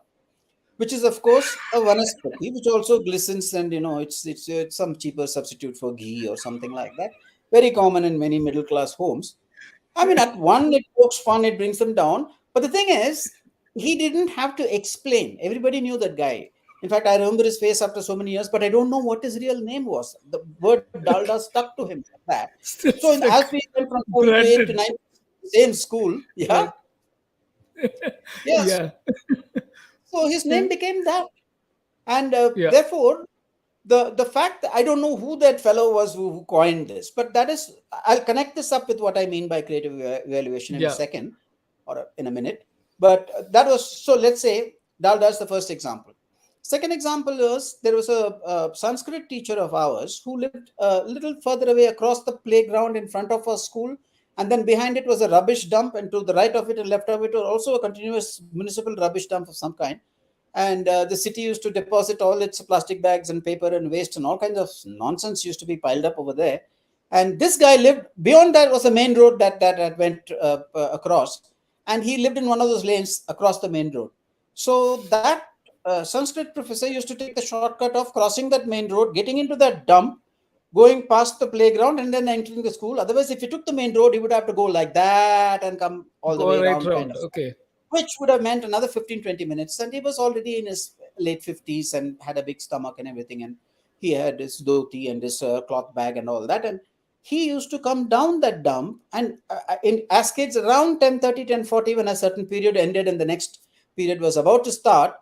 which is, of course, a vanaspati, which also glistens, and it's some cheaper substitute for ghee or something like that. Very common in many middle class homes. I mean, at one, it pokes fun, it brings them down. But the thing is, he didn't have to explain. Everybody knew that guy. In fact, I remember his face after so many years, but I don't know what his real name was. The word Dalda stuck to him like that. still So, as stuck, we went from 4 to 8 to branded. 9, same school, yeah, Yeah, yes. yeah, So his name became that, and yeah, therefore the fact that I don't know who that fellow was who coined this, but that is, I'll connect this up with what I mean by creative evaluation in a yeah. second or in a minute. But that was, so let's say Dalda's the first example. Second example is, there was a Sanskrit teacher of ours who lived a little further away across the playground in front of our school, and then behind it was a rubbish dump, and to the right of it and left of it was also a continuous municipal rubbish dump of some kind. And the city used to deposit all its plastic bags and paper and waste and all kinds of nonsense used to be piled up over there. And this guy lived beyond that, was a main road that went across, and he lived in one of those lanes across the main road. So that Sanskrit professor used to take the shortcut of crossing that main road, getting into that dump, going past the playground, and then entering the school. Otherwise, if he took the main road, he would have to go like that and come all the Go way right around, kind round. of. Okay. which would have meant another 15, 20 minutes. And he was already in his late 50s and had a big stomach and everything. And he had his dhoti and his cloth bag and all that. And he used to come down that dump. And as kids, around 10:30, 10:40, when a certain period ended and the next period was about to start,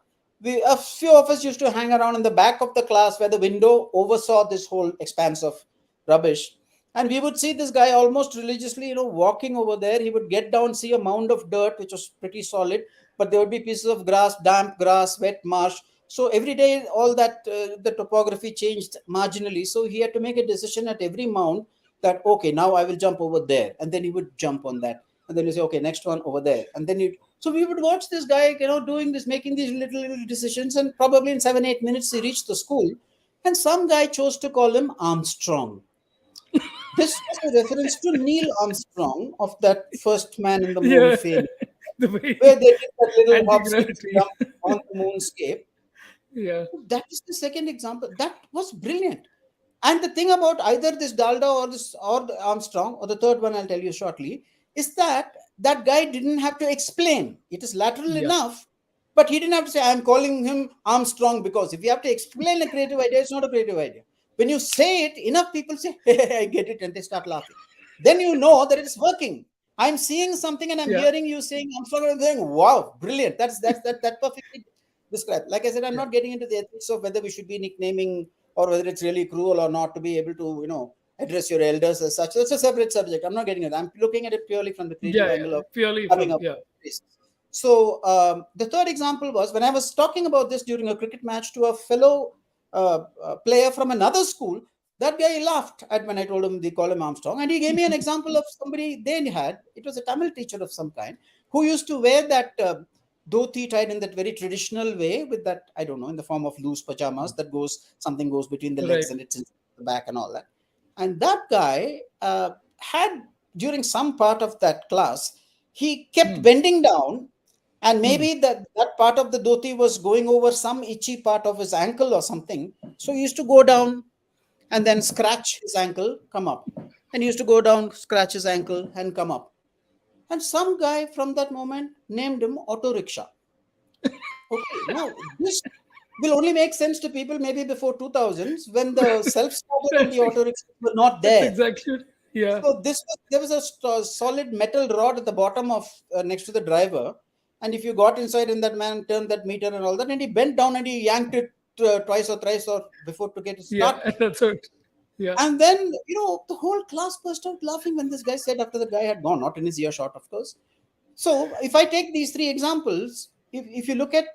a few of us used to hang around in the back of the class where the window oversaw this whole expanse of rubbish. And we would see this guy almost religiously, walking over there. He would get down, see a mound of dirt, which was pretty solid, but there would be pieces of grass, damp grass, wet marsh. So every day, all that, the topography changed marginally. So he had to make a decision at every mound that, okay, now I will jump over there. And then he would jump on that. And then you say, okay, next one over there. And then so we would watch this guy, doing this, making these little decisions. And probably in 7, 8 minutes, he reached the school. And some guy chose to call him Armstrong. This was a reference to Neil Armstrong of that First Man in the Moon Yeah. fame, The way where they did that little hop, skip, anti-gravity. jump on the moonscape. Yeah. That is the second example. That was brilliant. And the thing about either this Dalda or the Armstrong, or the third one I'll tell you shortly, is that that guy didn't have to explain. It is lateral Yeah. enough, but he didn't have to say, I'm calling him Armstrong, because if you have to explain a creative idea, it's not a creative idea. When you say it, enough people say, hey, I get it, and they start laughing. Then you know that it's working. I'm seeing something and I'm Yeah. hearing you saying Armstrong, and I'm saying, wow, brilliant. That perfectly described. Like I said, I'm Yeah. not getting into the ethics of whether we should be nicknaming or whether it's really cruel or not to be able to, address your elders as such. That's a separate subject. I'm not getting it. I'm looking at it purely from the creative Yeah. Yeah. angle of Purely coming from, up yeah. with this. So the third example was when I was talking about this during a cricket match to a fellow player from another school. That guy laughed at when I told him they call him Armstrong, and he gave me an example of somebody they had. It was a Tamil teacher of some kind who used to wear that dhoti tied in that very traditional way with that, I don't know, in the form of loose pajamas that something goes between the legs Right. and it's in the back and all that. And that guy had, during some part of that class, he kept Hmm. bending down, and Hmm. maybe that part of the dhoti was going over some itchy part of his ankle or something. So he used to go down and then scratch his ankle, come up. And he used to go down, scratch his ankle, and come up. And some guy from that moment named him Auto Rickshaw. Okay, now this will only make sense to people maybe before 2000s, when the self-starter and the That's auto rickshaw were not that's there. exactly it. Yeah. So there was a solid metal rod at the bottom of next to the driver, and if you got inside and that man turned that meter and all that, and he bent down and he yanked it twice or thrice or before to get it Yeah. start. That's it. Yeah. And then, the whole class burst out laughing when this guy said, after the guy had gone, not in his earshot, of course. So if I take these three examples, if you look at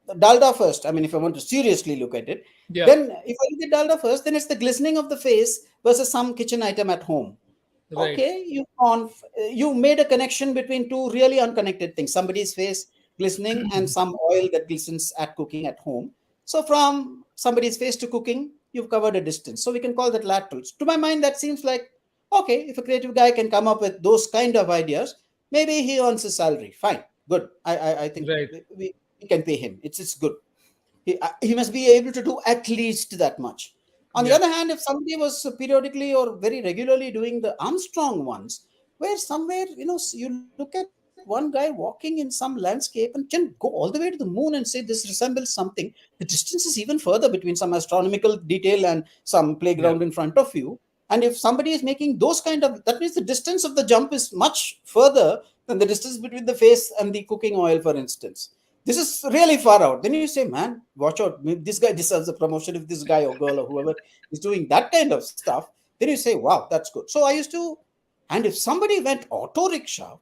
Dalda first, I mean, if I want to seriously look at it, Yeah. then if I look at Dalda first, then it's the glistening of the face versus some kitchen item at home. Right. Okay, you made a connection between two really unconnected things: somebody's face glistening and some oil that glistens at cooking at home. So from somebody's face to cooking, you've covered a distance. So we can call that lateral. To my mind, that seems like, okay, if a creative guy can come up with those kind of ideas, maybe he earns his salary. Fine, good. I think Right. we can pay him. It's good. He must be able to do at least that much. On the Yeah. other hand, if somebody was periodically or very regularly doing the Armstrong ones, where somewhere, you look at one guy walking in some landscape and can go all the way to the moon and say this resembles something, the distance is even further between some astronomical detail and some Yeah. playground in front of you. And if somebody is making those kind of, that means the distance of the jump is much further than the distance between the face and the cooking oil, for instance. This is really far out. Then you say, man, watch out. Maybe this guy deserves a promotion. If this guy or girl or whoever is doing that kind of stuff, then you say, wow, that's good. So I used to, and if somebody went auto rickshaw,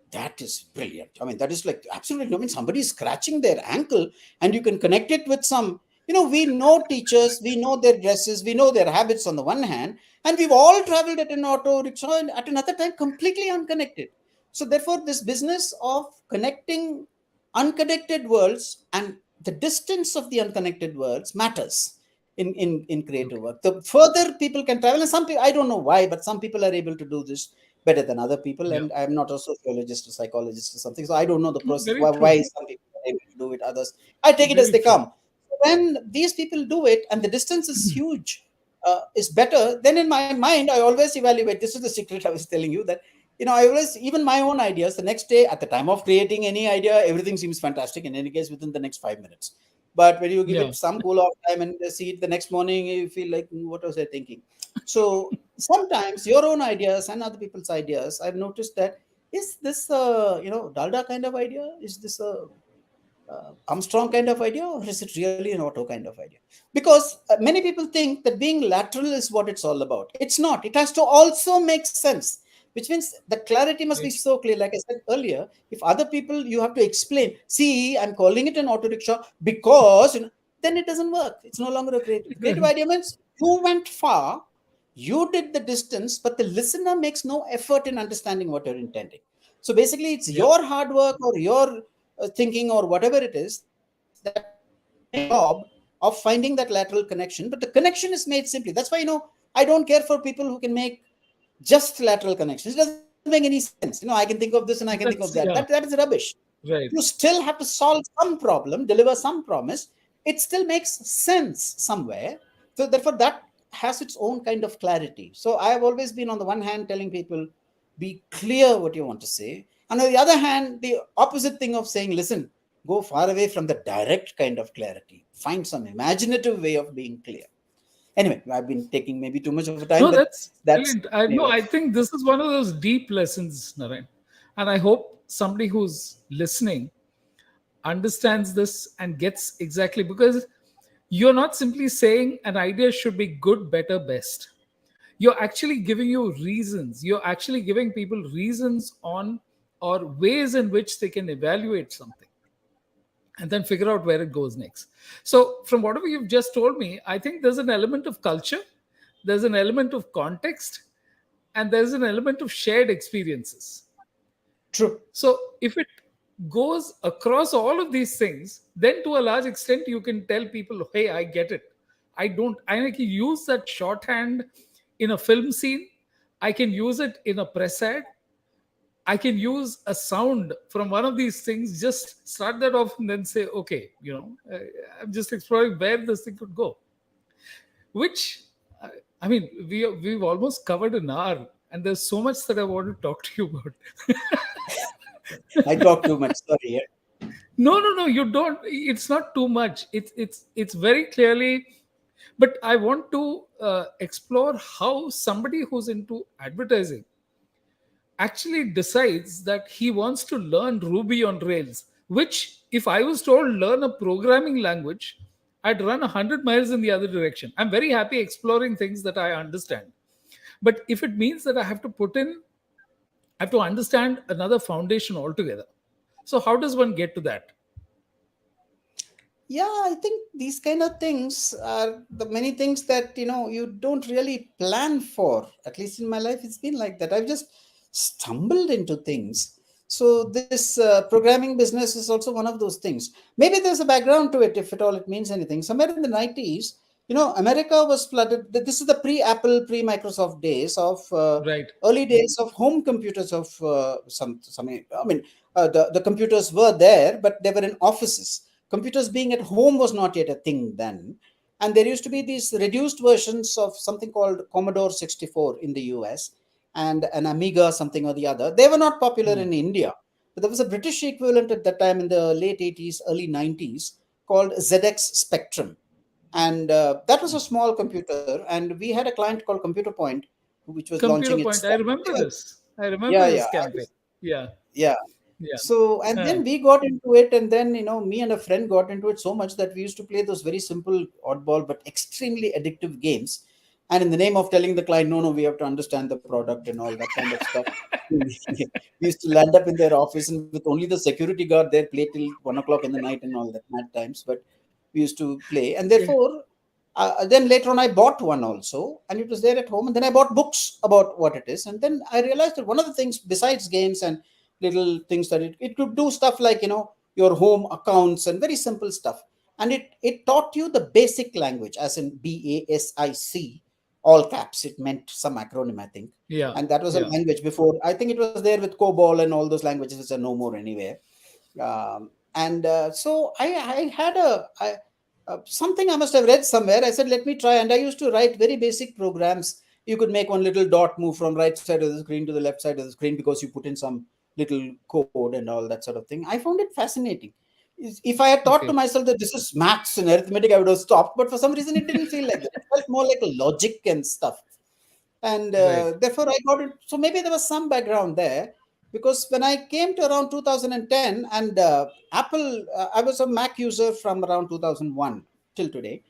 that is brilliant. I mean, that is like absolutely, I mean, somebody is scratching their ankle and you can connect it with some, we know teachers, we know their dresses, we know their habits on the one hand, and we've all traveled at an auto rickshaw and at another time completely unconnected. So therefore, this business of connecting unconnected worlds and the distance of the unconnected worlds matters in creative Okay. work. The further people can travel, and some people, I don't know why, but some people are able to do this better than other people. Yeah. And I'm not a sociologist or psychologist or something, so I don't know the process Very why true. some people are able to do it, others. I take it as Very they true. come. When these people do it and the distance is huge, is better, then in my mind I always evaluate. This is the secret I was telling you, that I always, even my own ideas, the next day, at the time of creating any idea, everything seems fantastic in any case within the next 5 minutes. But when you give Yeah. it some cool off time and see it the next morning, you feel like, what was I thinking? So sometimes your own ideas and other people's ideas, I've noticed that, is this Dalda kind of idea? Is this a Armstrong kind of idea, or is it really an Otto kind of idea? Because many people think that being lateral is what it's all about. It's not. It has to also make sense, which means the clarity must be Right. so clear. Like I said earlier, if other people, you have to explain, see, I'm calling it an auto rickshaw because, then it doesn't work. It's no longer a creative. Creative idea means you went far, you did the distance, but the listener makes no effort in understanding what you're intending. So basically, it's Yeah. your hard work or your thinking or whatever it is that makes the job of finding that lateral connection. But the connection is made simply. That's why, I don't care for people who can make just lateral connections. It doesn't make any sense. I can think of this and I can think of that. That's, That yeah. is rubbish. You Right. still have to solve some problem, deliver some promise. It still makes sense somewhere. So therefore, that has its own kind of clarity. So I have always been, on the one hand, telling people, be clear what you want to say, and on the other hand, the opposite thing of saying, listen, go far away from the direct kind of clarity. Find some imaginative way of being clear. Anyway, I've been taking maybe too much of a time, No, but that's that's brilliant. I know. anyway. I think this is one of those deep lessons, Narayan, and I hope somebody who's listening understands this and gets exactly, because you're not simply saying an idea should be good, better, best. You're actually giving you reasons. You're actually giving people reasons on, or ways in which they can evaluate something and then figure out where it goes next. So, from whatever you've just told me, I think there's an element of culture, there's an element of context, and there's an element of shared experiences. True. So, if it goes across all of these things, then to a large extent, you can tell people, hey, I get it. I can use that shorthand in a film scene. I can use it in a press ad. I can use a sound from one of these things, just start that off and then say, okay, I'm just exploring where this thing could go. Which, I mean, we've almost covered an hour, and there's so much that I want to talk to you about. I talk too much. Sorry. Yeah. No, no, no, you don't. It's not too much. It's very clearly. But I want to explore how somebody who's into advertising actually decides that he wants to learn Ruby on Rails, which, if I was told learn a programming language, I'd run 100 miles in the other direction. I'm very happy exploring things that I understand. But if it means that I have to understand another foundation altogether. So, how does one get to that? Yeah, I think these kind of things are the many things that you don't really plan for. At least in my life, it's been like that. I've just stumbled into things. So this programming business is also one of those things. Maybe there's a background to it, if at all it means anything. Somewhere in the 90s, America was flooded. This is the pre-Apple, pre-Microsoft days of Right. early days of home computers of some. I mean, the computers were there, but they were in offices. Computers being at home was not yet a thing then. And there used to be these reduced versions of something called Commodore 64 in the US and an Amiga something or the other. They were not popular Hmm. in India. But there was a British equivalent at that time in the late 80s, early 90s called ZX Spectrum. And that was a small computer. And we had a client called Computer Point, which was launching Computer its. Point. I remember this. I remember Yeah, this yeah. campaign. Yeah. Yeah. Yeah. So, and Uh, then we got into it, and then, me and a friend got into it so much that we used to play those very simple, oddball, but extremely addictive games. And in the name of telling the client, no, no, we have to understand the product and all that kind of stuff, we used to land up in their office and with only the security guard there, play till 1 o'clock in the night and all that mad times. But we used to play, and yeah. therefore, then later on, I bought one also, and it was there at home. And then I bought books about what it is, and then I realized that one of the things besides games and little things that it could do stuff like your home accounts and very simple stuff, and it taught you the basic language, as in BASIC, all caps. It meant some acronym, I think. Yeah. And that was a Yeah. language before. I think it was there with COBOL and all those languages which are no more anywhere. And so I had something I must have read somewhere. I said, let me try. And I used to write very basic programs you could make one little dot move from right side of the screen to the left side of the screen because you put in some little code and all that sort of thing. I found it fascinating. If I had thought to Okay. myself that this is maths and arithmetic, I would have stopped. But for some reason, it didn't feel like that. It felt more like a logic and stuff. And Right. therefore, I got it. So maybe there was some background there, because when I came to around 2010, and Apple, I was a Mac user from around 2001 till today.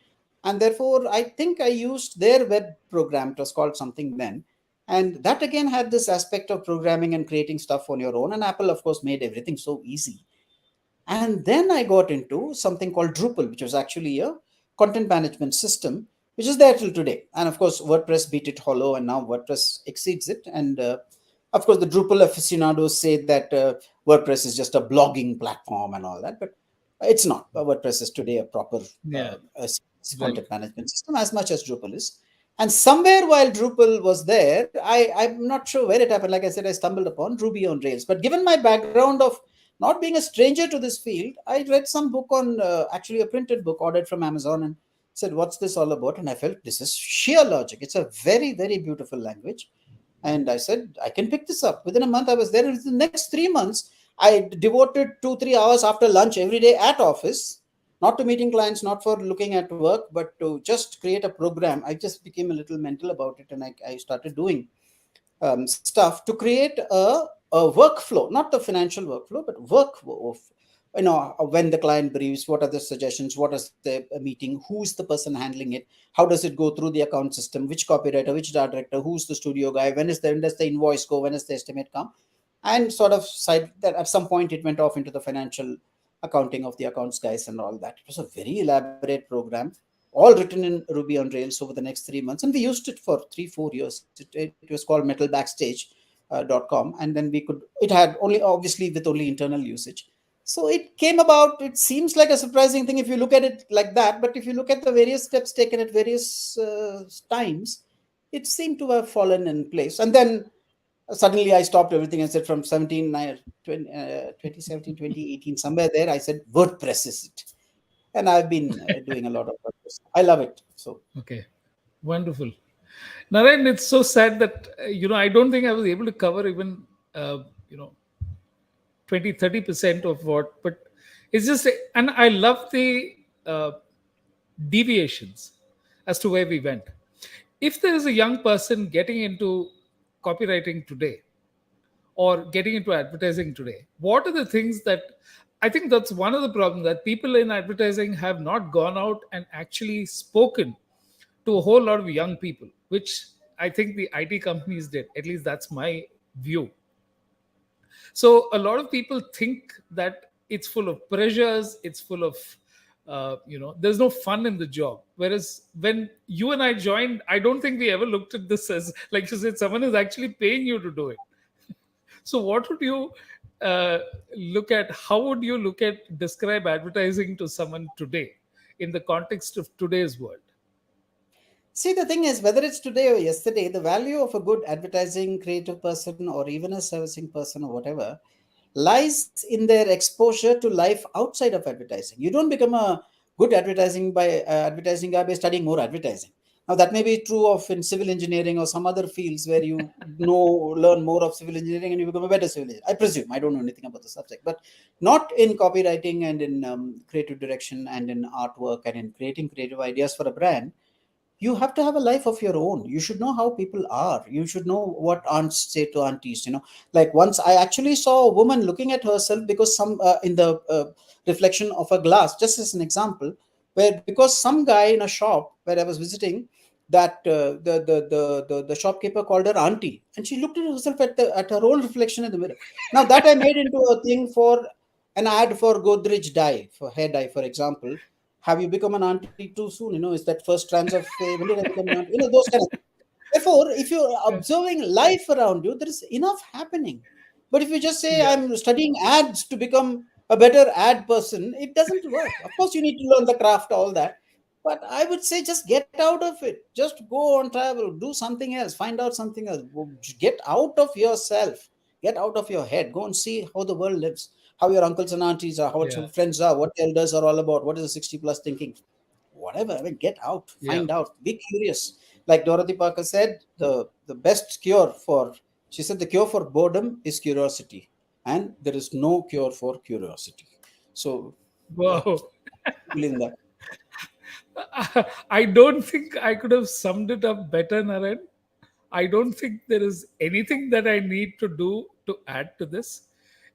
And therefore, I think I used their web program. It was called something then. And that again had this aspect of programming and creating stuff on your own. And Apple, of course, made everything so easy. And then I got into something called Drupal, which was actually a content management system, which is there till today. And of course, WordPress beat it hollow, and now WordPress exceeds it. And of course, the Drupal aficionados say that WordPress is just a blogging platform and all that, but it's not. WordPress is today a proper Yeah. Right. content management system as much as Drupal is. And somewhere while Drupal was there, I'm not sure where it happened. Like I said, I stumbled upon Ruby on Rails. But given my background of not being a stranger to this field, I read some book on, actually a printed book ordered from Amazon, and said, "What's this all about?" And I felt this is sheer logic. It's a very, very beautiful language. And I said, I can pick this up. Within a month, I was there. And within the next 3 months, I devoted 2, 3 hours after lunch every day at office, not to meeting clients, not for looking at work, but to just create a program. I just became a little mental about it, and I started doing stuff to create a workflow, not the financial workflow, but work of, when the client briefs, what are the suggestions, what is the meeting, who's the person handling it, how does it go through the account system, which copywriter, which director, who's the studio guy, when does the invoice go, when does the estimate come, and sort of side that at some point it went off into the financial accounting of the accounts guys and all that. It was a very elaborate program, all written in Ruby on Rails over the next 3 months, and we used it for 3, 4 years. It was called metalbackstage.com, and then we could, it had only, obviously with only internal usage. So it came about. It seems like a surprising thing if you look at it like that, but if you look at the various steps taken at various times, it seemed to have fallen in place. And then suddenly I stopped everything and said, from 2017, 2018, somewhere there, I said, WordPress is it. And I've been doing a lot of WordPress. I love it. So Okay. Wonderful. Narayan, it's so sad that, I don't think I was able to cover even, you know, 20, 30% of what, but it's just, and I love the uh, deviations as to where we went. If there is a young person getting into copywriting today or getting into advertising today, what are the things that, I think that's one of the problems, that people in advertising have not gone out and actually spoken to a whole lot of young people, which I think the IT companies did. At least that's my view. So a lot of people think that it's full of pressures, it's full of, there's no fun in the job. Whereas when you and I joined, I don't think we ever looked at this as, like you said, someone is actually paying you to do it. So what would you look at? How would you look at describe advertising to someone today in the context of today's world? see, the thing is, whether it's today or yesterday, the value of a good advertising creative person or even a servicing person or whatever lies in their exposure to life outside of advertising. You don't become a good advertising guy by studying more advertising. Now that may be true of in civil engineering or some other fields where you learn more of civil engineering and you become a better civil engineer. I presume, I don't know anything about the subject, but not in copywriting and in creative direction and in artwork and in creating creative ideas for a brand. You have to have a life of your own. You should know how people are. You should know what aunts say to aunties. Like once I actually saw a woman looking at herself because some in the reflection of a glass, just as an example, where because some guy in a shop where I was visiting, that the shopkeeper called her auntie, and she looked at herself at her own reflection in the mirror. Now that I made into a thing for an ad for Godrej dye, for hair dye, for example. Have you become an auntie too soon? Is that first strands of when did I become an auntie? Those kind of. Therefore, if you're observing life around you, there is enough happening. But if you just say, Yeah, I'm studying ads to become a better ad person, it doesn't work. Of course, you need to learn the craft, all that. But I would say just get out of it. Just go on travel, do something else, find out something else. Get out of yourself, get out of your head. Go and see how the world lives, how your uncles and aunties are, how yeah, your friends are, what the elders are all about, what is the 60 plus thinking, whatever. I mean, get out, yeah, find out, be curious. like Dorothy Parker said, the best cure for, she said, the cure for boredom is curiosity, and there is no cure for curiosity. So, yeah, Wow. believe in that. I don't think I could have summed it up better, Narayan. I don't think there is anything that I need to do to add to this.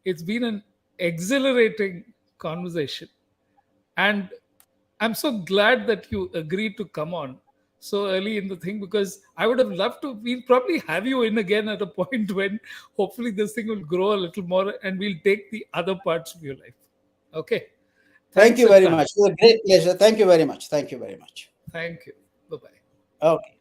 It's been an exhilarating conversation. And I'm so glad that you agreed to come on so early in the thing, because I would have loved to. We'll probably have you in again at a point when hopefully this thing will grow a little more and we'll take the other parts of your life. Okay. Thank Thanks you a very ton. much. It was a great pleasure. Thank you very much. Thank you very much. Thank you. Bye bye. Okay.